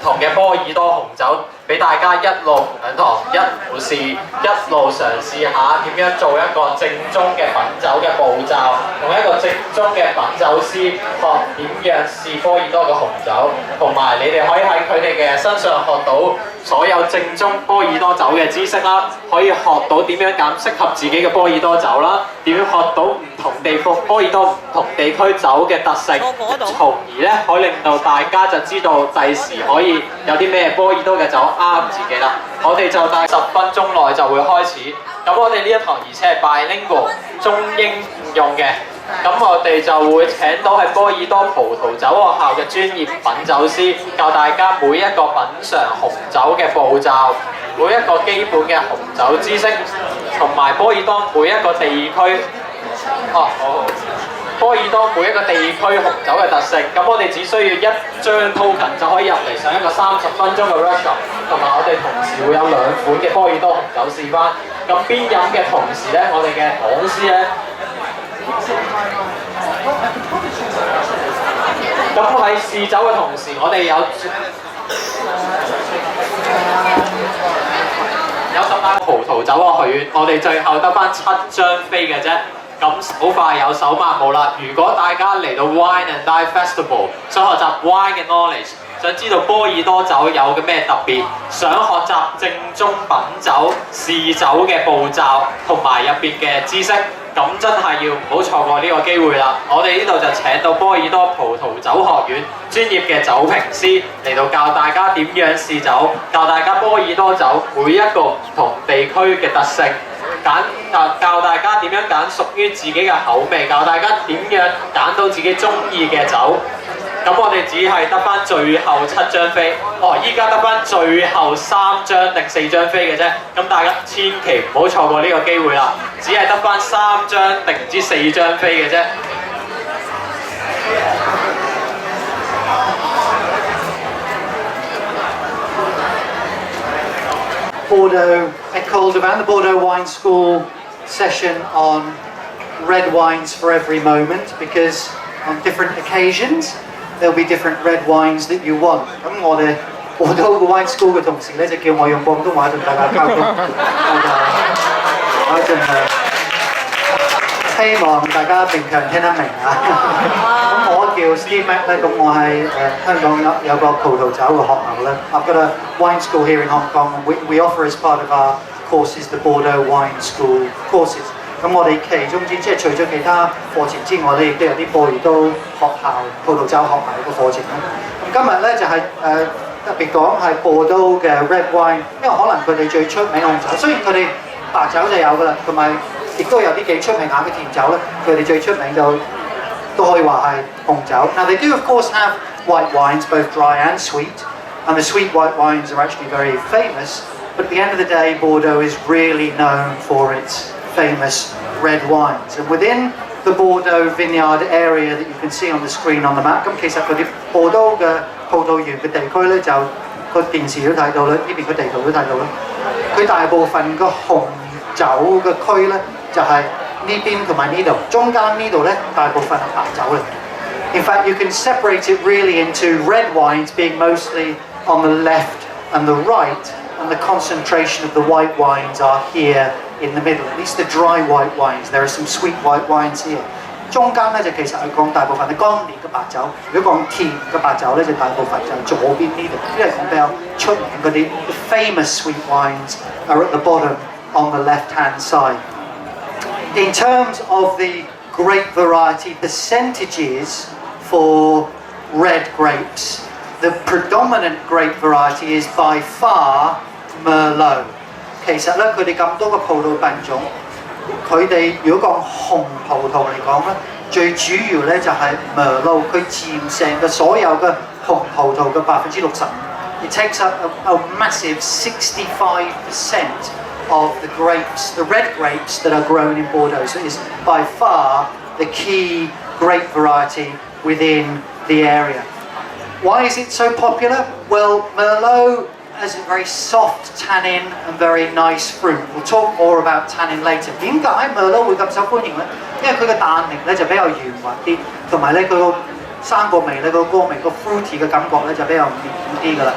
同嘅波爾多紅酒。俾大家一路上堂一路試，一路嘗試下點樣做一個正宗嘅品酒嘅步驟，同一個正宗嘅品酒師學點樣試波爾多嘅紅酒，同埋你哋可以喺佢哋嘅身上學到所有正宗波爾多酒嘅知識啦，可以學到點樣揀適合自己嘅波爾多酒啦，點樣學到唔同地方波爾多唔同地區酒嘅特性，從而咧可以令到大家就知道第時可以有啲咩波爾多嘅酒啱自己啦。我哋就大10分鐘內就會開始。咁我哋呢一堂而且係 bilingual 中英用嘅。咁我哋就會請到係波爾多葡萄酒學校嘅專業品酒師，教大家每一個品嚐紅酒嘅步驟，每一個基本嘅紅酒知識，同埋波爾多每一個地區。好。波爾多每一個地區紅酒嘅特性，咁我哋只需要1張 token 就可以入嚟上一個30分鐘嘅 workshop， 同埋我哋同時會有2款嘅波爾多紅酒試翻。咁邊飲嘅同時咧，我哋嘅講師咧，咁喺試酒嘅同時，我哋有10間葡萄酒學院，我哋最後得翻7張飛嘅啫。咁好快有手慢冇啦！如果大家嚟到 Wine and Dine Festival， 想學習 wine 嘅 knowledge， 想知道波爾多酒有嘅咩特別，想學習正宗品酒試酒嘅步驟同埋入邊嘅知識，咁真係要唔好錯過呢個機會啦！我哋呢度就請到波爾多葡萄酒學院專業嘅酒評師嚟到教大家點樣試酒，教大家波爾多酒每一個唔同地區嘅特性。教大家點樣揀屬於自己嘅口味，教大家點樣揀到自己中意嘅酒。咁我哋只係得翻最後7張飛，依家得翻最後3張定4張飛嘅啫。咁大家千祈唔好錯過呢個機會啦，只係得翻3張定唔知4張飛嘅啫。Bordeaux, École de Vin, the Bordeaux Wine School session on red wines for every moment, because on different occasions there'll be different red wines that you want. 咁我哋 Bordeaux Wine School 嘅同事咧就叫我用廣東話同大家溝通，我盡量希望大家勉強聽得明啊。咁我叫 Steve Mac 咧，咁我喺香港有個葡萄酒嘅學校咧。I've got a wine school here in Hong Kong, and we offer as part of our courses the Bordeaux Wine School courses. 咁我哋其中之即係除咗其他課程之外咧，亦都有啲波爾多學校葡萄酒學校嘅課程啦。咁今日咧就係特別講係Bordeaux嘅 red wine， 因為可能佢哋最出名紅酒，雖然佢哋白酒就有㗎啦，同埋亦都有啲幾出名嘅甜酒咧，佢哋最出名就都可以話係紅酒。Now they do of course have white wines, both dry and sweet, and the sweet white wines are actually very famous. But at the end of the day, Bordeaux is really known for its famous red wines. And within the Bordeaux vineyard area that you can see on the screen on the map， 咁其實佢啲Bordeaux嘅葡萄園嘅地區咧，就個電視都睇到啦，呢邊個地圖都睇到啦。佢大部分個紅酒嘅區咧，就係呢邊同埋呢度，中間呢度咧大部分係白酒嚟。In fact, you can separate it really into red wines being mostly on the left and the right, and the concentration of the white wines are here in the middle, at least the dry white wines. There are some sweet white wines here. 中間咧就其實係講大部分係乾烈嘅白酒，如果講甜嘅白酒咧就大部分就係左邊呢度，因為講比較出名嗰啲 the famous sweet wines are at the bottom on the left-hand side. In terms of the grape variety percentages for red grapes, the predominant grape variety is by far Merlot. 其實咧，佢哋咁多個葡萄品種，佢哋如果講紅葡萄嚟講咧，最主要咧就係 Merlot， 佢佔成嘅所有嘅紅葡萄嘅60%。It takes up a massive 65% of the grapes, the red grapes that are grown in Bordeaux. So it is by far the key grape variety within the area. Why is it so popular? Well, Merlot has a very soft tannin and very nice fruit. We'll talk more about tannin later. 點解 Merlot 會咁受歡迎呢？因為佢嘅蛋型咧就比較圓滑啲，同埋咧佢個生果味咧個果味個 fruity 嘅感覺咧就比較綿啲㗎啦。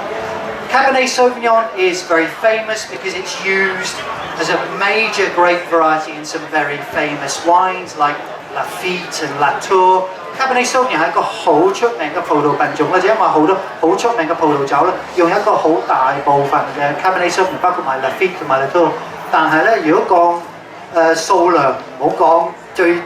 Cabernet Sauvignon is very famous because it's used as a major grape variety in some very famous wines like Lafite and Latour. Cabernet Sauvignon 係一個好出名嘅葡萄品種啦，就因為好多好出名嘅葡萄酒咧，用一個好大部分嘅 Cabernet Sauvignon， 包括埋 Lafite 同埋 Latour。但係咧，如果講數量，唔好講最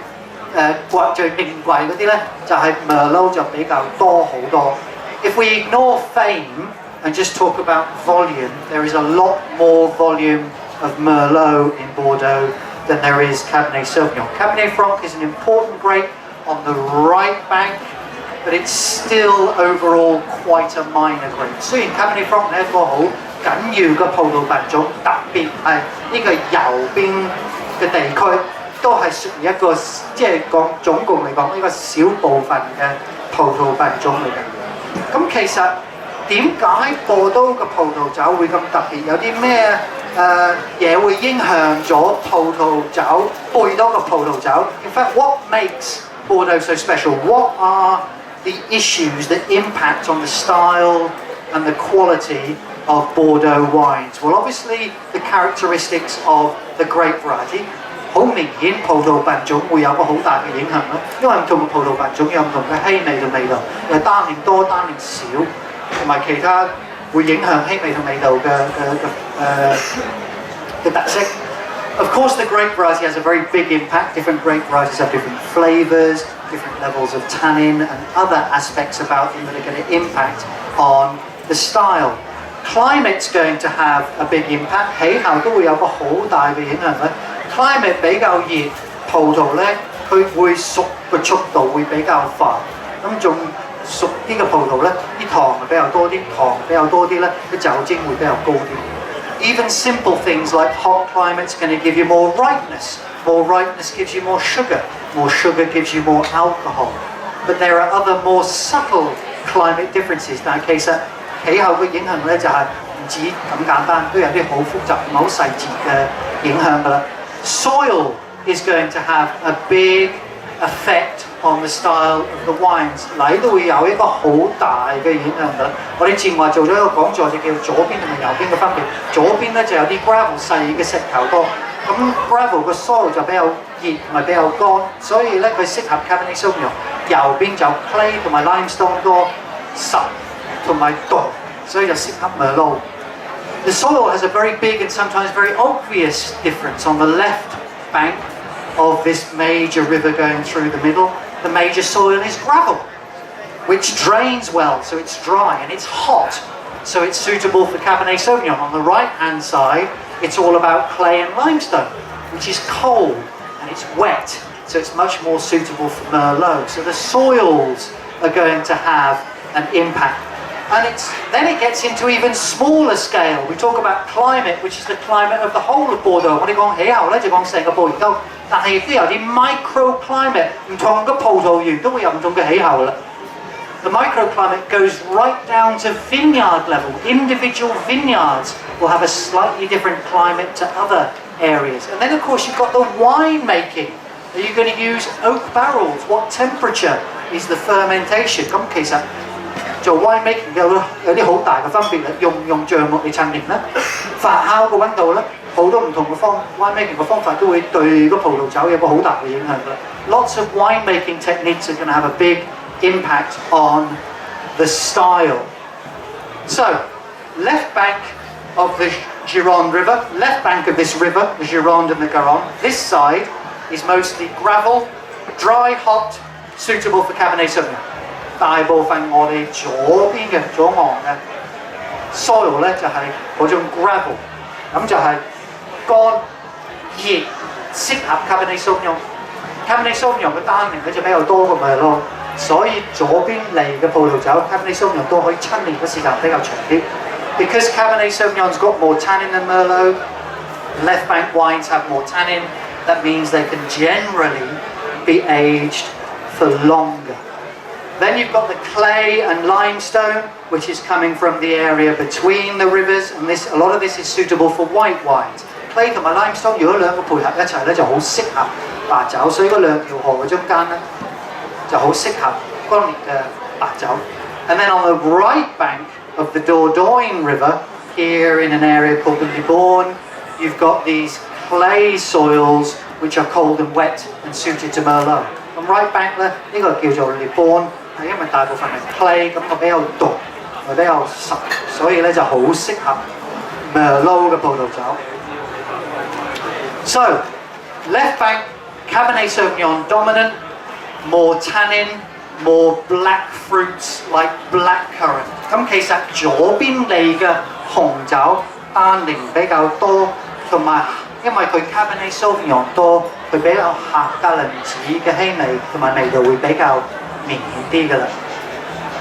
最名貴嗰啲咧，就係 Merlot 就比較多好多。If we ignore fame and just talk about volume, there is a lot more volume of Merlot in Bordeaux than there is Cabernet Sauvignon. Cabernet Franc is an important grape on the right bank, but it's still overall quite a minor grape. 雖然 Cabernet Franc 係一個好緊要嘅葡萄品種，特別係呢個右邊嘅地區，都係屬於一個即係講總共嚟講呢個小部分嘅葡萄品種嚟嘅。咁其實點解波都嘅葡萄酒會咁特別？有啲咩嘢會影響咗葡萄酒貝多嘅葡萄酒 ？In fact, what makes Bordeaux so special? What are the issues that impact on the style and the quality of Bordeaux wines? Well, obviously the characteristics of the grape variety. 好明顯，葡萄品種會有個好大嘅影響啦，因為唔同嘅葡萄品種有唔同嘅氣味同味道，有單寧多、單寧少，同埋其他會影響氣味同味道嘅特色。Of course, the grape variety has a very big impact. Different grape varieties have different flavours, different levels of tannin, and other aspects about them that are going to impact on the style. Climate's going to have a big impact. 氣候都會有個好大嘅影響咧。Climate 比較熱，葡萄咧佢會熟嘅速度會比較快。咁仲熟啲嘅葡萄咧，啲糖比較多啲，糖比較多啲咧，啲酒精會比較高啲。Even simple things like hot climate's going to give you more ripeness. More ripeness gives you more sugar. More sugar gives you more alcohol. But there are other more subtle climate differences. 但係其實氣候嘅影響咧就係唔止咁簡單，都有啲好複雜、好細節嘅影響㗎啦。Soil is going to have a big effect on the style of the wines. 嗱，呢度會有一個好大嘅影響㗎。我哋前話做咗一個講座，就叫左邊同埋右邊嘅分別。左邊咧就有啲 gravel 細嘅石頭多，咁 gravel 個 soil 就比較熱同埋比較乾，所以咧佢適合 Cabernet Sauvignon。右邊就 clay 同埋 limestone 多，實同埋凍，所以就適合 Merlot。The soil has a very big and sometimes very obvious difference on the left bank of this major river going through the middle. The major soil is gravel, which drains well, so it's dry and it's hot, so it's suitable for Cabernet Sauvignon. On the right-hand side, it's all about clay and limestone, which is cold and it's wet, so it's much more suitable for Merlot. So the soils are going to have an impact. And then it gets into even smaller scale. We talk about climate, which is the climate of the whole of Bordeaux. 我哋講氣候咧，就講成個布宜都，但係亦都有啲 microclimate， 唔同嘅葡萄園都會有唔同嘅氣候啦。The microclimate goes right down to vineyard level. Individual vineyards will have a slightly different climate to other areas. And then of course you've got the wine making. Are you going to use oak barrels? What temperature is the fermentation? 咁其實做 wine making 有啲好大嘅分別啦，用橡木嚟陳年啦，發酵嘅溫度咧，好多唔同嘅wine making 嘅方法都會對個葡萄酒有個好大嘅影響啦。Lots of wine making techniques are going to have a big impact on the style. So, left bank of the Gironde River, left bank of this river, the Gironde and the Garonne. This side is mostly gravel, dry, hot, suitable for Cabernet Sauvignon. 大部分我哋左邊嘅左岸嘅 soil 咧就係嗰種 gravel， 咁就係乾熱，適合 Cabernet Sauvignon。Cabernet Sauvignon 嘅單寧咧就比較多嘅咪咯，所以左邊嚟嘅葡萄酒 Cabernet Sauvignon 都可以陳年嘅時間比較長啲。Because Cabernet Sauvignon's got more tannin than Merlot, left bank wines have more tannin. That means they can generally be aged for longer. Then you've got the clay and limestone, which is coming from the area between the rivers, and a lot of this is suitable for white wines. Clay 同埋 limestone 如果兩個配合一齊咧，就好適合白酒，所以嗰兩條河嘅中間咧就好適合乾烈嘅白酒。And then on the right bank of the Dordogne River, here in an area called the Libourne, you've got these clay soils which are cold and wet and suited to Merlot. 咁 right bank 咧呢個叫做 Libourne， 係因為大部分係 clay， 咁個比較毒，又比較實，所以咧就好適合 Merlot 嘅葡萄酒。So left bank Cabernet Sauvignon dominant, more tannin, more black fruits like blackcurrant。咁其實左邊嚟嘅紅酒單寧比較多，同埋因為佢 Cabernet Sauvignon 多，佢比較客格倫子嘅氣味同埋味道會比較明顯啲㗎啦。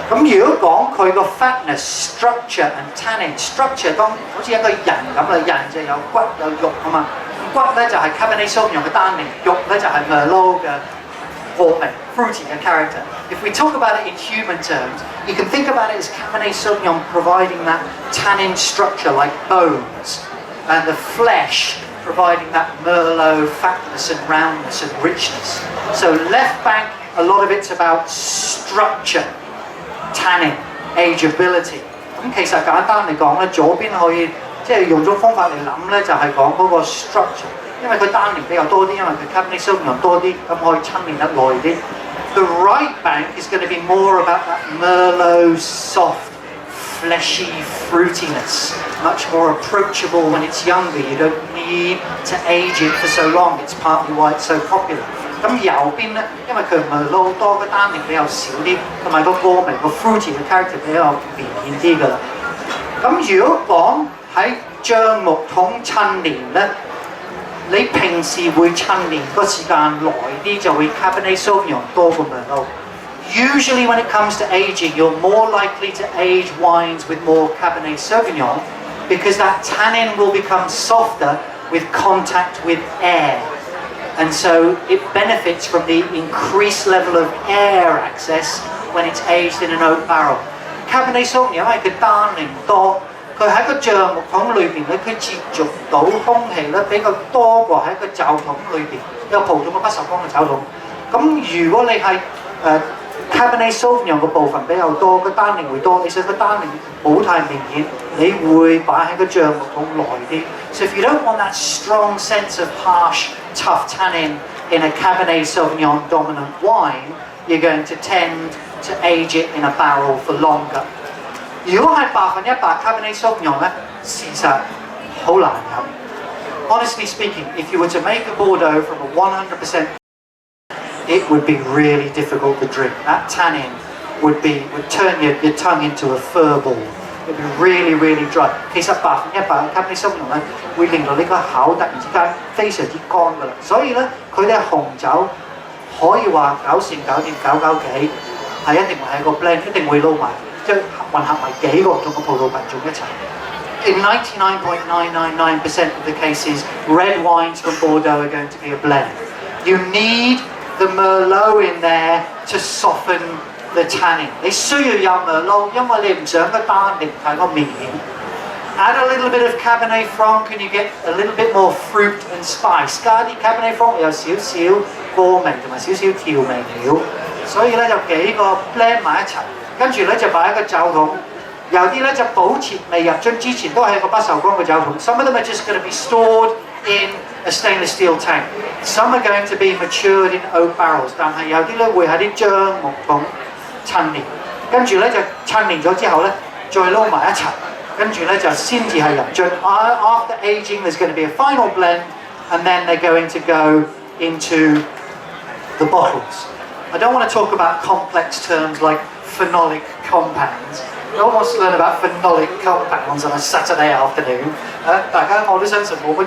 咁如果講佢個 fatness structure and tannin structure， 當好似一個人咁啦，人就有骨有肉啊嘛，骨咧就係 Cabernet Sauvignon 嘅單寧，肉咧就係 Merlot 嘅果味 fruity 嘅 character。If we talk about it in human terms, you can think about it as Cabernet Sauvignon providing that tannin structure like bones, and the flesh providing that Merlot fatness and roundness and richness. So left bank, a lot of it's about structure, tannin, ageability. 咁其實簡單嚟講咧，左邊可以即係用種方法嚟諗咧，就係講嗰個 structure， 因為佢單寧比較多啲，因為佢 Cabernet Sauvignon 多啲，咁可以陳年得耐啲。The right bank is going to be more about that Merlot soft, fleshy fruitiness, much more approachable when it's younger. You don't need to age it for so long. It's partly why it's so popular. 咁右邊咧，因為佢唔係撈多嘅單寧比較少啲，同埋個果味個 fruity 嘅 character 比較明顯啲㗎啦。咁如果講喺橡木桶陳年咧，你平時會陳年個時間耐啲，就會 Cabernet Sauvignon 多過 Merlot。Usually when it comes to aging, you're more likely to age wines with more Cabernet Sauvignon because that tannin will become softer with contact with air. And so it benefits from the increased level of air access when it's aged in an oak barrel. Cabernet Sauvignon 因為佢單寧多，佢喺個橡木桶裏邊咧，佢接觸到空氣咧比較多過喺個酒桶裏邊，一個普通嘅不鏽鋼嘅酒桶。咁如果你係Cabernet Sauvignon 個部分比較多，個單寧會多，你想個單寧冇太明顯，你會擺喺個橡木桶耐啲。So if you don't want that strong sense of harsh, tough tannin in a Cabernet Sauvignon dominant wine, you're going to tend to age it in a barrel for longer. 如果係100% Cabernet Sauvignon 咧，事實好難飲。Honestly speaking, if you were to make a Bordeaux from a 100%, it would be really difficult to drink. That tannin would turn your tongue into a fur ball. It would be really, really dry. 其實100% Cabernet Sauvignon 咧，會令到你個口突然之間非常之乾㗎啦。所以咧，佢哋紅酒可以話搞掂9幾，係一定會係個 blend， 一定會撈埋，即係混合埋幾個唔同嘅葡萄品種一齊。In 99.999% of the cases, red wines from Bordeaux are going to be a blend. You need the Merlot in there to soften the tannin. 你需要有 Merlot， 因為你唔想個單寧太過明顯。Add a little bit of Cabernet Franc and you get a little bit more fruit and spice. 加啲 Cabernet Franc 有少少果味同埋少少調味料，所以咧就幾個 blend 埋一齊，跟住咧就擺喺個酒桶。有啲咧就保持未入樽之前都係一個不鏽鋼嘅酒桶。Some of them are just going to be stored in a stainless steel tank. Some are going to be matured in oak barrels. 但係有啲咧會喺啲橡木桶陳年，跟住咧就陳年咗之後咧再撈埋一齊，跟住咧就先至係入樽。After aging, there's going to be a final blend, and then they're going to go into the bottles. I don't want to talk about complex terms like phenolic compounds. No one wants to learn about phenolic compounds on a Saturday afternoon. 大家我都相信冇乜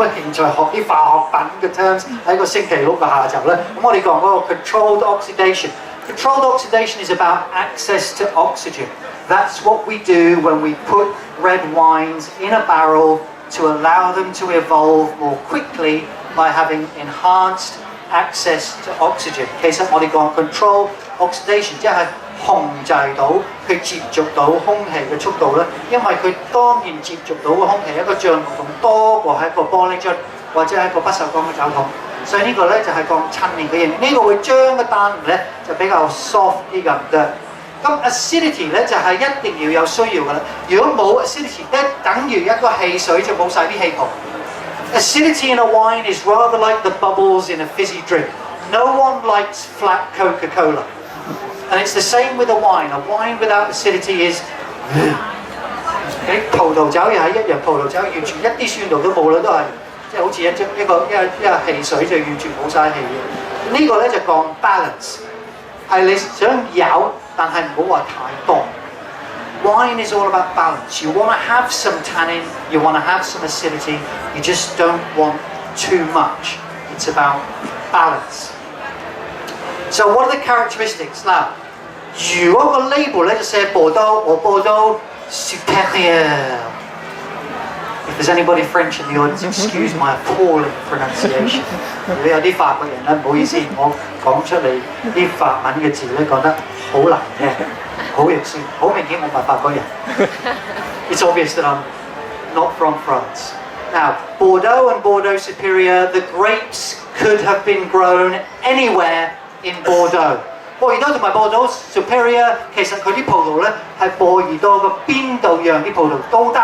興趣學啲化學品嘅 terms 喺個星期六嘅下晝咧。咁我哋講嗰個 controlled oxidation. Controlled oxidation is about access to oxygen. That's what we do when we put red wines in a barrel to allow them to evolve more quickly by having enhanced access to oxygen. 其實我哋講 control oxidation 即係控制到佢接觸到空氣嘅速度咧，因為佢當然接觸到嘅空氣一個橡木桶多過喺一個玻璃樽或者係一個不鏽鋼嘅酒桶，所以呢個咧就係講陳年嘅嘢，呢個會將個單咧就比較 soft 啲咁嘅。咁 acidity 咧就係一定要有需要噶啦，如果冇 acidity 咧，等於一個汽水就冇晒啲氣泡。Acidity in a wine is rather like the bubbles in a fizzy drink. No one likes flat Coca-Cola. And it's the same with a wine. A wine without acidity is 葡萄酒又係一樣，葡萄酒完全一啲酸度都冇啦，都係即係好似一個汽水就完全冇晒氣嘅。呢個咧就講 balance， 係你想有，但係唔好話太多。Wine is all about balance. You want to have some tannin, you want to have some acidity, you just don't want too much. It's about balance. So what are the characteristics? Now, 如果個 label 咧就寫 Bordeaux or Bordeaux supérieur. If there's anybody French in the audience, excuse my appalling pronunciation. 如果有啲法國人咧，唔好意思，我講出嚟啲法文嘅字咧講得好難聽。好肉酸，好明顯我唔係法國人。It's obvious that I'm not from France. Now, Bordeaux and Bordeaux Superior, the grapes could have been grown anywhere in Bordeaux. 波爾多同埋 Bordeaux Superior 其實佢啲葡萄咧係波爾多嘅邊度釀啲葡萄都得。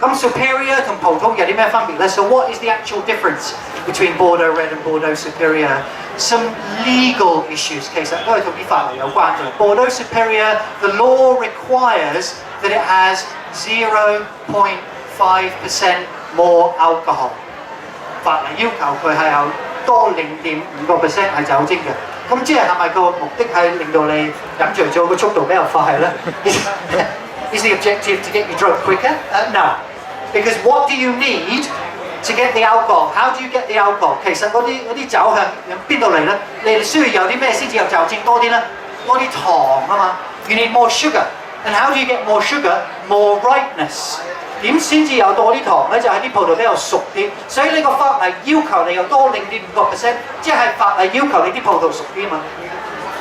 咁 Superior 同普通有啲咩分別咧 ？So what is the actual difference between Bordeaux Red and Bordeaux Superior? Some legal issues 其實都係同啲法例有關嘅。Bordeaux Superior, the law requires that it has 0.5% more alcohol. 法例要求佢係有多0.5% 係酒精嘅。咁即係咪個目的係令到你飲醉咗個速度比較快咧？Is the objective to get you drunk quicker? No. Because what do you need to get the alcohol? How do you get the alcohol? 其實嗰啲酒向邊度嚟咧？你需要有啲咩先至有酒精多啲咧？多啲糖啊嘛。You need more sugar. And how do you get more sugar? More ripeness. 點先至有多啲糖咧？就係啲葡萄比較熟啲。所以呢個法例要求你有多0.5%，即係法例要求你啲葡萄熟啲嘛。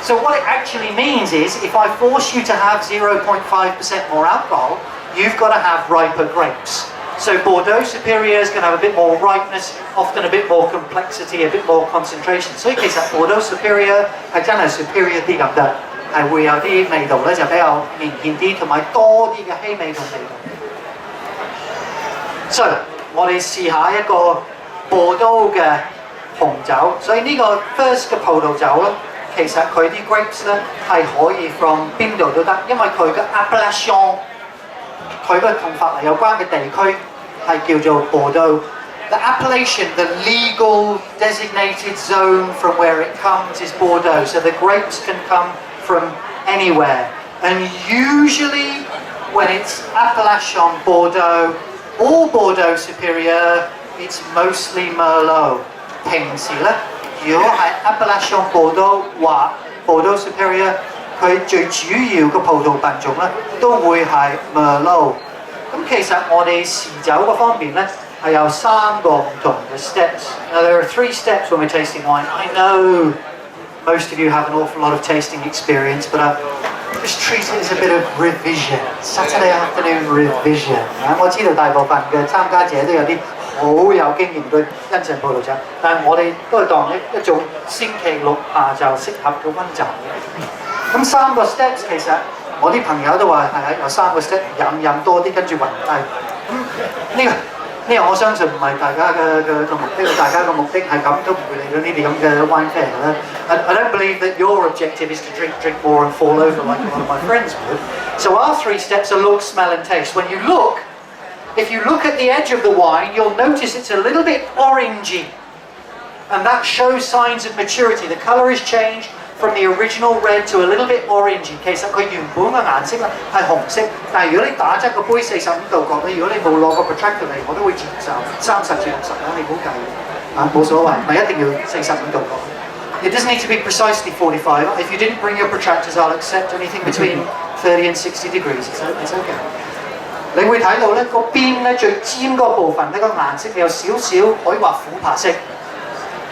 So what it actually means is, if I force you to have 0.5% more alcohol, you've got to have riper grapes. So Bordeaux Superior is going to have a bit more ripeness, often a bit more complexity, a bit more concentration. 所以其實 Bordeaux Superior 係真係 superior 啲咁嘅，係會有啲味道咧就比較明顯啲，同埋多啲嘅氣味同味道。So 我哋試下一個 Bordeaux 嘅紅酒，所以呢個 first 嘅葡萄酒咧。其實佢啲 grapes 咧係可以 from 邊度都得，因為佢嘅 appellation， 佢嘅同法例有關嘅地區係叫做 Bordeaux。The appellation, the legal designated zone from where it comes is Bordeaux. So the grapes can come from anywhere. And usually when it's appellation Bordeaux or Bordeaux Superior, it's mostly Merlot. 平時咧。如果係 Appellation Bordeaux 或 Bordeaux Superior， 佢最主要嘅葡萄品種咧都會係 Merlot。咁其實我哋試酒嗰方面咧係有3個唔同嘅 steps。Now there are 3 steps when we're tasting wine. I know most of you have an awful lot of tasting experience, but just treat it as a bit of revision. Saturday afternoon revision。我知道大部分嘅參加者都有啲。好有經驗去欣賞葡萄酒，但係我哋都係當一種星期六下晝適合嘅溫習嘅。咁3個 steps 其實我啲朋友都話係有3個 step， 飲多啲跟住暈低。咁呢個我相信唔係大家嘅目的，大家嘅目的係咁都唔會嚟到呢啲咁嘅 wine fair 啦。I don't believe that your objective is to drink more and fall over like a lot of my friends would. So our 3 steps are look, smell and taste. When you look, if you look at the edge of the wine, you'll notice it's a little bit orangey. And that shows signs of maturity. The colour is changed from the original red to a little bit orangey. 其實佢原本嘅顏色咧係紅色，但係如果你打側個杯45度角咧，如果你冇攞個 protractor 嚟，我都會接受30至60啦，你唔好計啊，冇所謂，唔係一定要45度角。It doesn't need to be precisely 45. If you didn't bring your protractors, I'll accept anything between 30 and 60 degrees. It's okay. 你會睇到咧個邊咧最尖嗰部分呢個顏色有少少可以話琥珀色。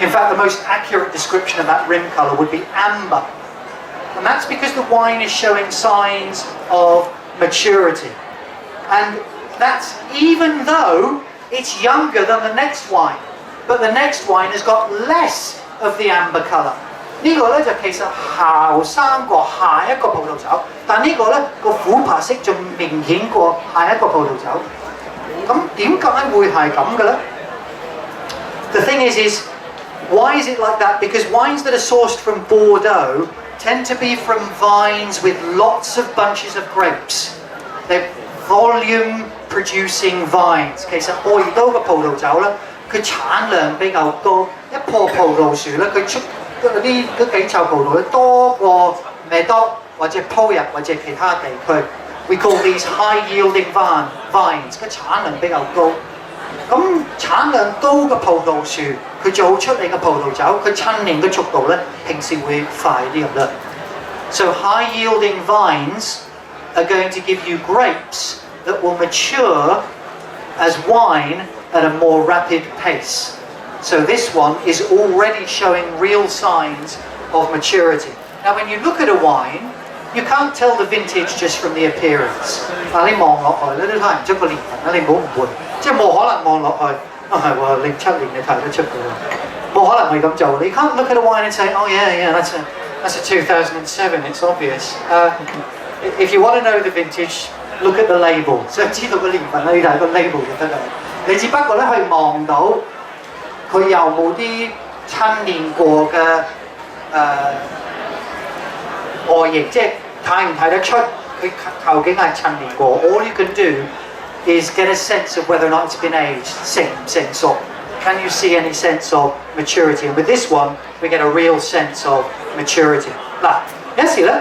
In fact, the most accurate description of that rim colour would be amber. And that's because the wine is showing signs of maturity. And that's even though it's younger than the next wine. But the next wine has got less of the amber colour. 呢個咧就其實後生過下一個葡萄酒，但呢個咧個琥珀色仲明顯過下一個葡萄酒。咁點解會係咁嘅咧 ？The thing is why is it like that? Because wines that are sourced from Bordeaux tend to be from vines with lots of bunches of grapes. They're volume-producing vines. 其實波爾多嘅葡萄酒咧，佢產量比較高，一棵葡萄樹咧，佢出嗰幾湊葡萄咧多過美多或者鋪日或者其他地區。We call these high-yielding vines. 嘅產量比較高。咁產量高嘅葡萄樹，佢做出嚟嘅葡萄酒，佢陳年嘅速度咧，平時會快啲咁啦。So high-yielding vines are going to give you grapes that will mature as wine at a more rapid pace. So this one is already showing real signs of maturity. Now when you look at a wine, you can't tell the vintage just from the appearance. 你望落去，你都睇唔出個年份啦，你唔好誤會，即係冇可能望落去，係喎，07年你睇得出嘅喎，冇可能係咁做。你 can't look at a wine and say, oh yeah, that's a 2007, it's obvious. If you want to know the vintage, look at the label. 想知道個年份咧，你睇個 label 就得啦。你只不過咧可以望到佢有冇啲陳年過嘅外形，即係睇唔睇得出佢究竟係陳年過。All you can do is get a sense of whether or not it's been aged. 成唔成熟 ？Can you see any sense of maturity? And with this one, we get a real sense of maturity. 嗱，有時咧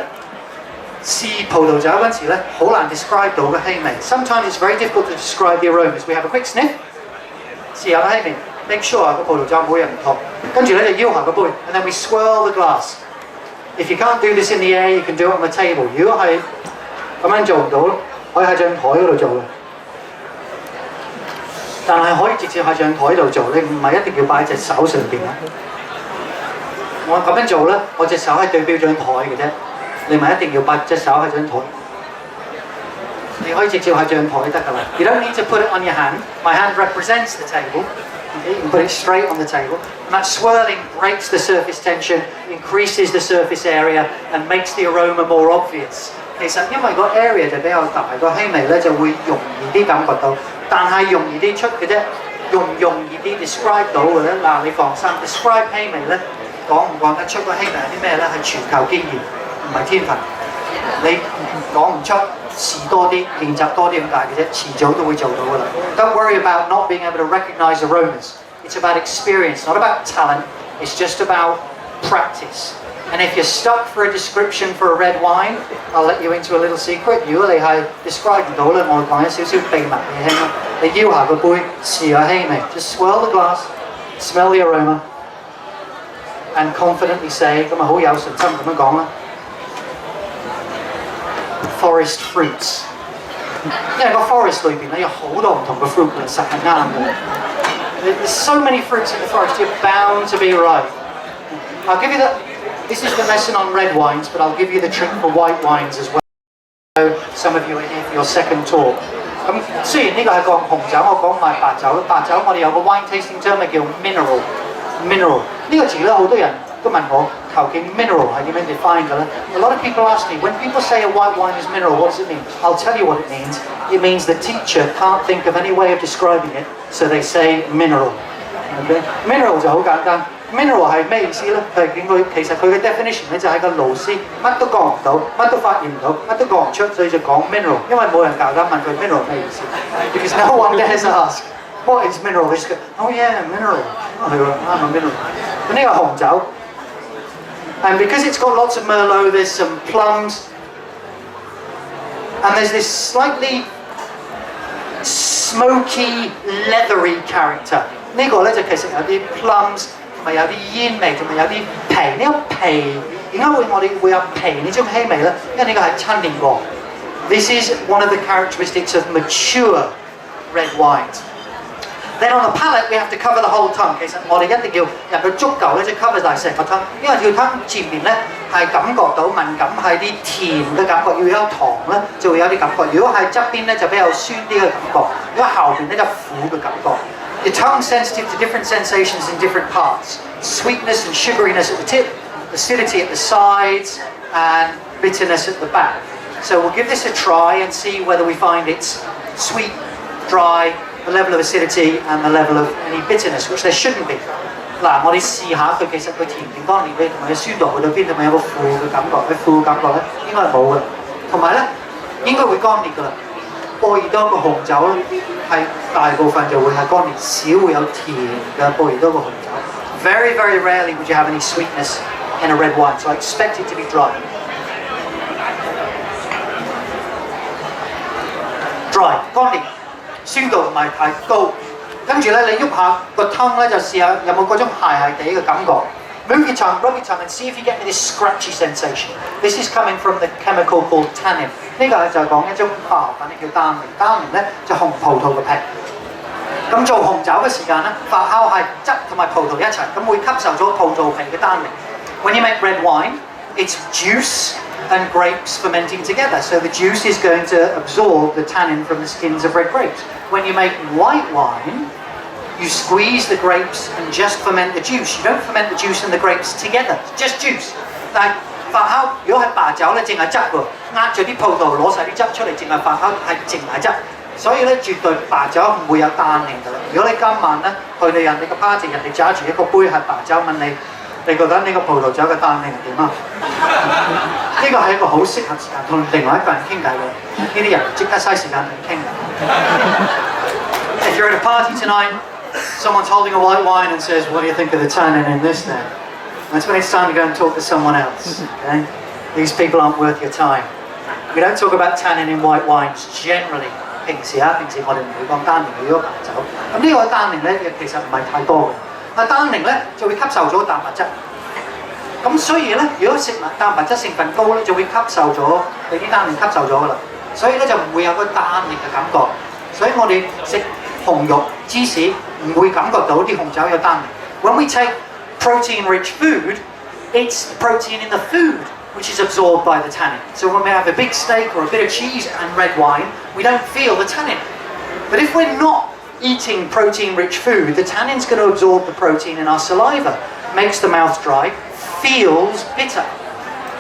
試葡萄酒嗰陣時咧，好難 describe 到嘅氣味。Sometimes it's very difficult to describe the aromas. We have a quick sniff， 試下氣味 ，make sure 個葡萄酒每樣唔同。跟住咧就搖下個杯 ，and then we swirl the glass. If you can't do this in the air, you can do it on the table. 如果係咁樣做唔到，可以喺張台嗰度做嘅。但係可以直接喺張台度做，你唔係一定要擺喺隻手上邊啦。我咁樣做咧，我隻手係對標張台嘅啫，你唔係一定要擺隻手喺張台。你可以直接喺張台得㗎啦。You don't need to put it on your hand. My hand represents the table. Okay, you can put it straight on the table. And that swirling breaks the surface tension, increases the surface area, and makes the aroma more obvious. 其實因為個 area 就比較大，個氣味咧就會容易啲感覺到，但係容易啲出嘅啫。容唔容易啲 describe 到嘅咧？嗱，你放心 ，describe 氣味咧講唔講得出個氣味係啲咩咧？係全靠經驗，唔係天分。你講唔出，試多啲，練習多啲咁解嘅啫，遲早都會做到㗎啦。Don't worry about not being able to recognize aromas. It's about experience, not about talent. It's just about practice. And if you're stuck for a description for a red wine, I'll let you into a little secret. 如果你係 describe 唔到咧，我講一少少秘密俾你聽啦。你搖下個杯，試下氣味 ，just swirl the glass, smell the aroma, and confidently say， 咁啊好有信心咁樣講啦。Forest fruits， 因為個 forest 裏邊咧有好多唔同嘅 fruit 嘅，實係啱嘅。There's so many fruits in the forest, you're bound to be right. I'll give you this is the lesson on red wines, but I'll give you the trick for white wines as well. So some of you are here for your second tour. 咁雖然呢個係講紅酒，我講埋白酒。白酒我哋有個 wine tasting term 係叫 mineral。呢個字咧好多人都問我究竟 mineral 係點樣 define 嘅咧 ？A lot of people ask me when people say a white wine is mineral, what does it mean? I'll tell you what it means. It means the teacher can't think of any way of describing it, so they say mineral. Okay? Mineral 就好簡單。Mineral 係咩意思咧？其實佢嘅 definition 咧就係個老師乜都講唔到，乜都發現唔到，乜都講唔出，所以就講 mineral。因為冇人夠膽問佢 mineral 咩意思 ，because no one dares ask what is mineral. They just go, oh yeah, mineral。係喎，啱啊 mineral。咁呢個紅酒 ，and because it's got lots of merlot, there's some plums, and there's this slightly smoky, leathery character。呢個咧就其實有啲 plums。同埋有啲煙味，同埋有啲皮。呢個皮點解我哋會有皮呢種氣味咧？因為呢個係陳年過， This is one of the characteristics of mature red wines. Then on the palate, we have to cover the whole tongue. 其實我哋一定要入到足夠咧，即係 cover 晒成個 tongue， 因為條 tongue 前面咧係感覺到敏感係啲甜嘅感覺，要有糖咧就會有啲感覺。如果係側邊咧就比較酸啲嘅感覺，如果後邊咧就苦嘅感覺。Your tongue sensitive to different sensations in different parts. Sweetness and sugariness at the tip, acidity at the sides, and bitterness at the back. So we'll give this a try and see whether we find it's sweet, dry, the level of acidity and the level of any bitterness, which there shouldn't be. 嗱，我哋試下佢其實佢甜定乾烈咧，同埋佢酸度去到邊，同埋有個苦嘅感覺，佢苦嘅感覺咧應該係冇嘅，同埋咧應該會乾烈㗎啦。波爾多個紅酒咧係大部分就會係乾烈，少會有甜嘅波爾多個紅酒。Very very rarely would you have any sweetness in a red wine, so I expect it to be dry. Dry 乾烈。酸度唔係太高，跟住咧你喐下個 tongue 咧就試下有冇嗰種鞋地嘅感覺。Move your tongue, rub your tongue, and see if you get this scratchy sensation. This is coming from the chemical called tannin. 呢個就係講一種化學品叫單寧。單寧咧就紅葡萄嘅皮。咁做紅酒嘅時間咧，發酵係汁同埋葡萄一齊，咁會吸收咗葡萄皮嘅單寧。When you make red wine, it's juice and grapes fermenting together. So the juice is going to absorb the tannin from the skins of red grapes. When you make white wine, you squeeze the grapes and just ferment the juice. You don't ferment the juice and the grapes together, just juice. 但係發酵如果係白酒咧，淨係汁喎，壓住啲葡萄攞晒啲汁出嚟，淨係發酵係淨係汁。所以咧，絕對白酒唔會有單寧㗎啦。如果你今晚咧去到人哋個 party， 人哋揸住一個杯係白酒問你。你覺得呢個葡萄酒嘅單寧係點啊？呢個係一個好適合時間同另外一個人傾偈嘅，呢啲人即刻嘥時間同你傾嘅。If you're at a party tonight, someone's holding a white wine and says, "What do you think of the tannin in this then?" That's when it's time to go and talk to someone else. Okay? These people aren't worth your time. We don't talk about tannin in white wines generally. 平時我哋唔會講單寧嘅嗰個白酒。咁呢個單寧咧，其實唔係太多嘅。單寧咧就會吸收咗蛋白質，咁所以咧，如果食物蛋白質成分高咧，就會吸收咗你啲單寧吸收咗噶啦，所以咧就唔會有個單寧嘅感覺。所以我哋食紅肉、芝士唔會感覺到啲紅酒有單寧。When we take protein-rich food, it's protein in the food which is absorbed by the tannin. So when we have a big steak or a bit of cheese and red wine, we don't feel the tannin. But if we're not eating protein-rich food, the tannin's going to absorb the protein in our saliva, makes the mouth dry, feels bitter.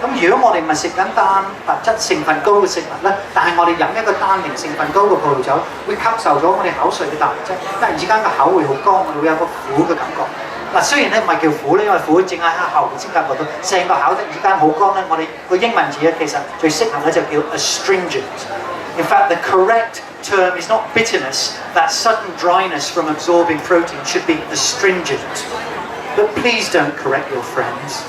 咁如果我哋唔係食緊蛋白質成分高嘅食物咧，但係我哋飲一個單寧成分高嘅葡萄酒，會吸收咗我哋口水嘅蛋白質，突然之間個口會好乾，我哋會有個苦嘅感覺。嗱，雖然咧唔係叫苦咧，因為苦淨係喺後邊先感覺到，成個口突然之間好乾咧，我哋個英文字咧其實最適合咧就叫 astringent. In fact, the correct term is not bitterness. That sudden dryness from absorbing protein should be astringent. But please don't correct your friends.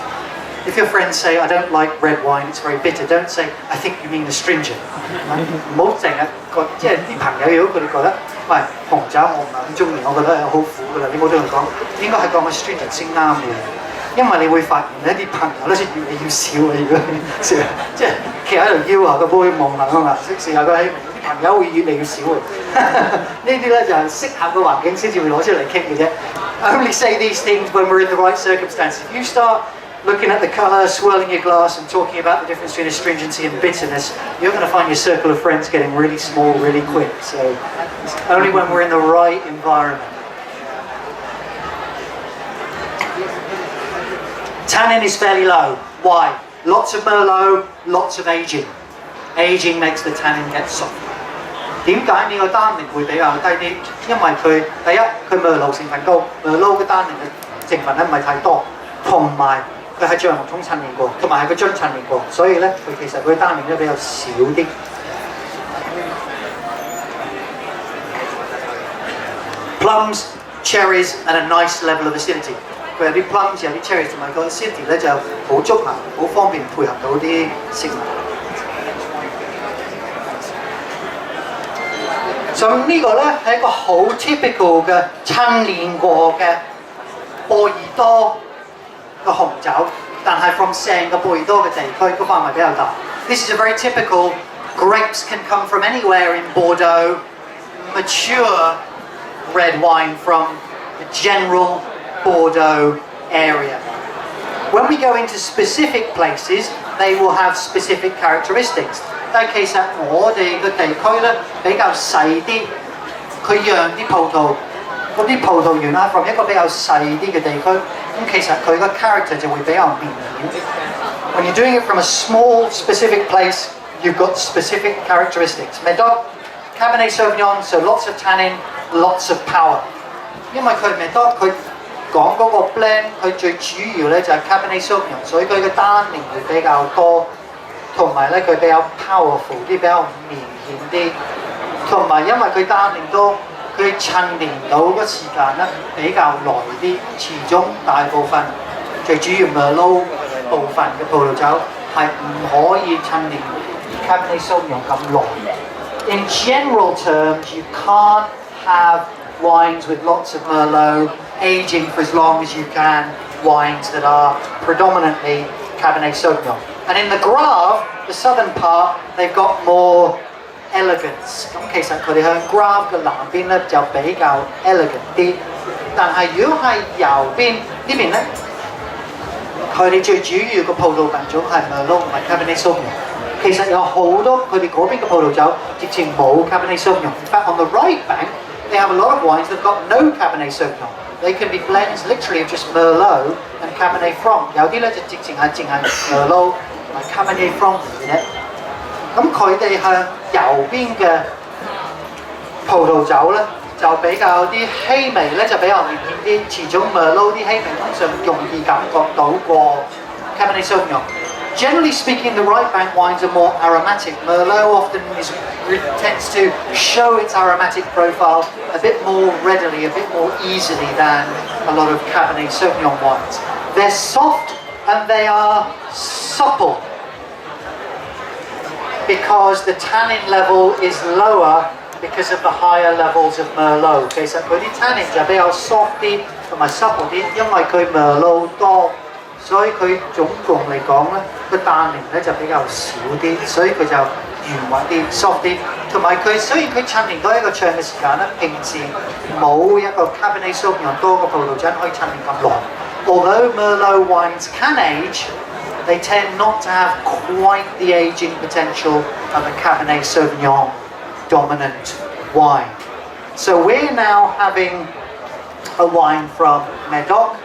If your friends say, "I don't like red wine, it's very bitter," don't say, "I think you mean astringent." 唔好成日覺，即係啲朋友如果佢哋覺得，喂，紅酒我唔係咁中意，我覺得好苦㗎啦，你冇同佢講，應該係講 astringent 先啱嘅。因為你會發現咧，啲朋友咧越嚟越少啊！如果成日即係企喺度腰啊個杯望下啊嘛，成日個啲朋友會越嚟越少啊！呢啲咧就係適合嘅環境先至會攞出嚟傾嘅啫。Only say these things when we're in the right circumstances. If you start looking at the colour, swirling your glass and talking about the difference between astringency and bitterness, you're going to find your circle of friends getting really small really quick. So it's only when we're in the right environment. Tannin is fairly low. Why? Lots of Merlot, lots of aging. Aging makes the tannin get soft. 點解呢個單寧會比較低啲？因為佢第一，佢 Merlot 成分高 ，Merlot 嘅單寧嘅成分咧唔係太多，同埋佢喺橡木桶陳年過，同埋係個樽陳年過，所以咧佢其實佢單寧咧比較少啲。Plums, cherries, and a nice level of acidity. 佢有啲 plums， 有啲 cherries， 同埋個 acidity 咧就好足啊，好方便配合到啲食物。所以呢個咧係一個好 typical 嘅陳年過嘅波爾多嘅紅酒，但係 from 成個波爾多嘅地區個範圍比較大。This is a very typical Grapes can come from anywhere in Bordeaux. Mature red wine from the general Bordeaux area. When we go into specific places, they will have specific characteristics. 但其實我哋嘅地區咧比較細啲，佢釀啲葡萄，嗰啲葡萄園啦，from一個比較細啲嘅地區，咁其實佢個 character 就會比較明顯。When you're doing it from a small specific place, you've got specific characteristics. Medoc, Cabernet Sauvignon, so lots of tannin, lots of power. 因為佢 Medoc 佢講嗰個 blend， 佢最主要咧就係 Cabernet Sauvignon， 所以佢嘅單寧會比較多，同埋咧佢比較 powerful 啲，比較明顯啲，同埋因為佢單寧多，佢陳年到嘅時間咧比較耐啲，始終大部分最主要 Merlot 部分嘅葡萄酒係唔可以陳年 Cabernet Sauvignon 咁耐。In general terms, you can't have wines with lots of Merlot aging for as long as you can wines that are predominantly Cabernet Sauvignon. And in the Grave, the southern part, they've got more elegance. 咁其實佢哋向 Grave 嘅南邊咧就比較 elegant 啲，但係如果係右邊呢邊咧，佢哋最主要嘅葡萄品種係 Merlot 唔係 Cabernet Sauvignon。其實有好多佢哋嗰邊嘅葡萄酒直情冇 Cabernet Sauvignon。In fact, on the right bank, they have a lot of wines that've got no Cabernet Sauvignon. They can be blends literally of just Merlot and Cabernet Franc. 有啲咧就直情係淨係 Merlot 同埋 Cabernet Franc 嘅啫。咁佢哋向右邊嘅葡萄酒咧就比較啲氣味咧就比較明顯啲，始終 Merlot 啲氣味通常容易感覺到過 Cabernet Sauvignon。Generally speaking, the right bank wines are more aromatic. Merlot often tends to show its aromatic profile a bit more readily, a bit more easily than a lot of Cabernet Sauvignon wines. They're soft and they are supple because the tannin level is lower because of the higher levels of Merlot. 其實佢啲 tannin 就比較 soft 啲同埋 supple 啲，因為佢 Merlot 多。所以佢總共嚟講咧，個單寧咧就比較少啲，所以佢就圓滑啲、soft 啲，同埋佢雖然佢陳年多一個長嘅時間咧，平時冇一個 Cabernet Sauvignon 多個葡萄酒可以陳年咁耐。Although Merlot wines can age, they tend not to have quite the aging potential of a Cabernet Sauvignon dominant wine. So we're now having a wine from Medoc.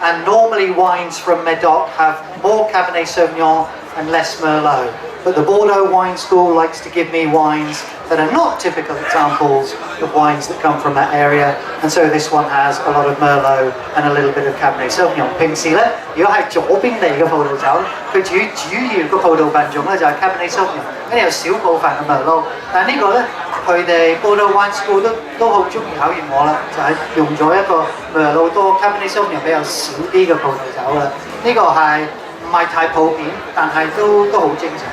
And normally wines from Medoc have more Cabernet Sauvignon and less Merlot. But the Bordeaux wine school likes to give me wines that are not typical examples of wines that come from that area. And so this one has a lot of Merlot and a little bit of Cabernet Sauvignon. 平時咧，如果係左邊嚟嘅葡萄酒，佢主要個葡萄品種咧就係 Cabernet Sauvignon，跟住有少部分嘅 Merlot。但係呢個咧，佢哋 Bordeaux wine school 都好中意考驗我啦，就係用咗一個 Merlot 多 Cabernet Sauvignon 比較少啲嘅葡萄酒啦。呢個係唔係太普遍，但係都好正常。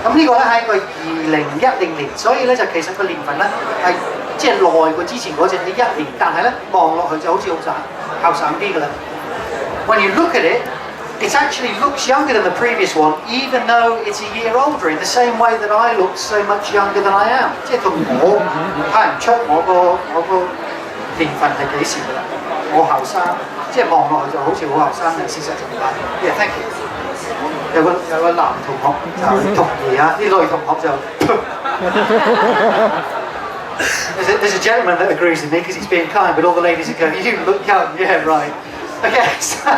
咁呢個咧係一個2010年，所以咧就其實個年份咧係即係耐過之前嗰隻嘅1年，但係咧望落去就好似後生啲㗎啦。When you look at it, it actually looks younger than the previous one, even though it's a year older. In the same way that I look so much younger than I am. 即係同我睇唔出我個年份係幾時㗎啦。我後生，即係望落去就好似好後生嘅，事實就唔係。Yeah, thank you. 有個男同學就同意啊，啲女同學就。There's a gentleman that agrees with me because he's being kind, but all the ladies are going, you look young, yeah, right. Okay, so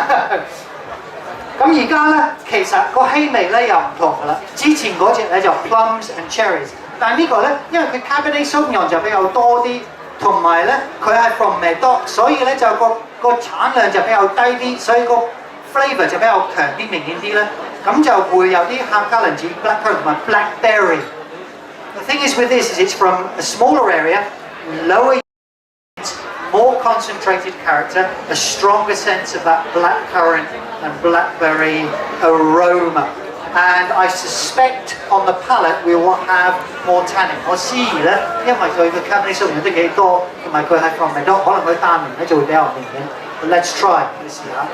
咁而家咧，其實個氣味咧又唔同㗎啦。之前嗰隻咧就 plums and cherries， 但係呢個咧，因為佢 Cabernet Sauvignon 就比較多啲，同埋咧佢係 from Medoc， 所以咧就個產量就比較低啲，所以個 flavour 就比較強啲、明顯啲咧。咁就會有啲客家輪子 blackcurrant 同埋 blackberry。The thing is with this is it's from a smaller area, lower yields, more concentrated character, a stronger sense of that blackcurrant and blackberry aroma. And I suspect on the palate we will have more tannin. 我思疑咧，因為佢嘅 Cabernet Sauvignon 都幾多，同埋佢係 from Medoc， 可能佢單寧咧就會比較明顯。But let's try， 你試下。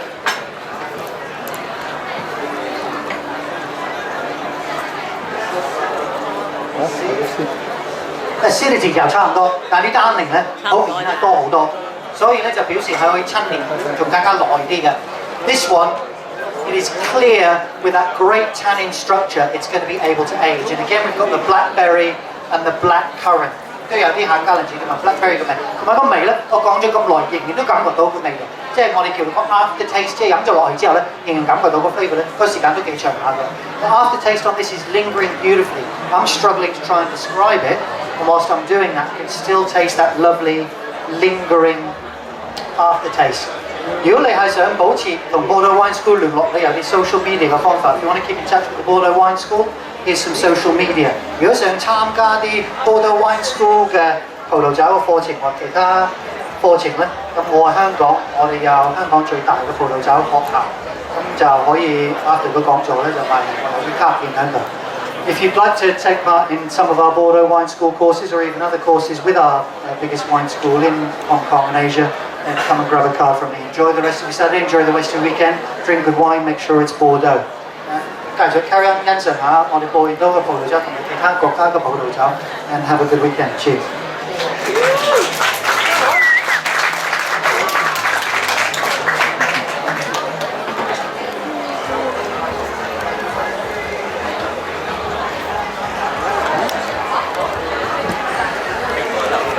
acidity 又差唔多，但係啲單寧咧好明顯係多好多，所以咧就表示係可以陳年仲更加耐啲嘅。This one it is clear with that great tannin structure. It's going to be able to age. And again, we've got the blackberry and the black currant. 都有啲客家人指同埋 blackberry 嘅味，同埋個味咧，我講咗咁耐，仍然都感覺到個味道，即係我哋叫個 after taste， 即係飲咗落去之後咧，仍然感覺到個 flavour 咧，個時間都幾長下嘅。The after taste on this is lingering beautifully. I'm struggling to try and describe it, and whilst I'm doing that, you can still taste that lovely lingering after taste. 如果你係想保持同 Bordeaux Wine School 聯絡，你有啲 social media 嘅方法。If you want to keep in touch with the Bordeaux Wine School, here's some social media. 如果想參加啲 Bordeaux Wine School 嘅葡萄酒嘅課程或其他課程咧，咁我喺香港，我哋有香港最大嘅葡萄酒學校，咁就可以 after 個講座咧就買我有啲卡片喺度。If you'd like to take part in some of our Bordeaux Wine School courses or even other courses with our biggest wine school in Hong Kong and Asia, then come and grab a card from me. Enjoy the rest of your Saturday, enjoy the rest of your weekend, drink good wine, make sure it's Bordeaux. 繼續 carry on 欣賞下我哋波爾多嘅葡萄酒同埋其他國家嘅葡萄酒 and have a good weekend. Cheers.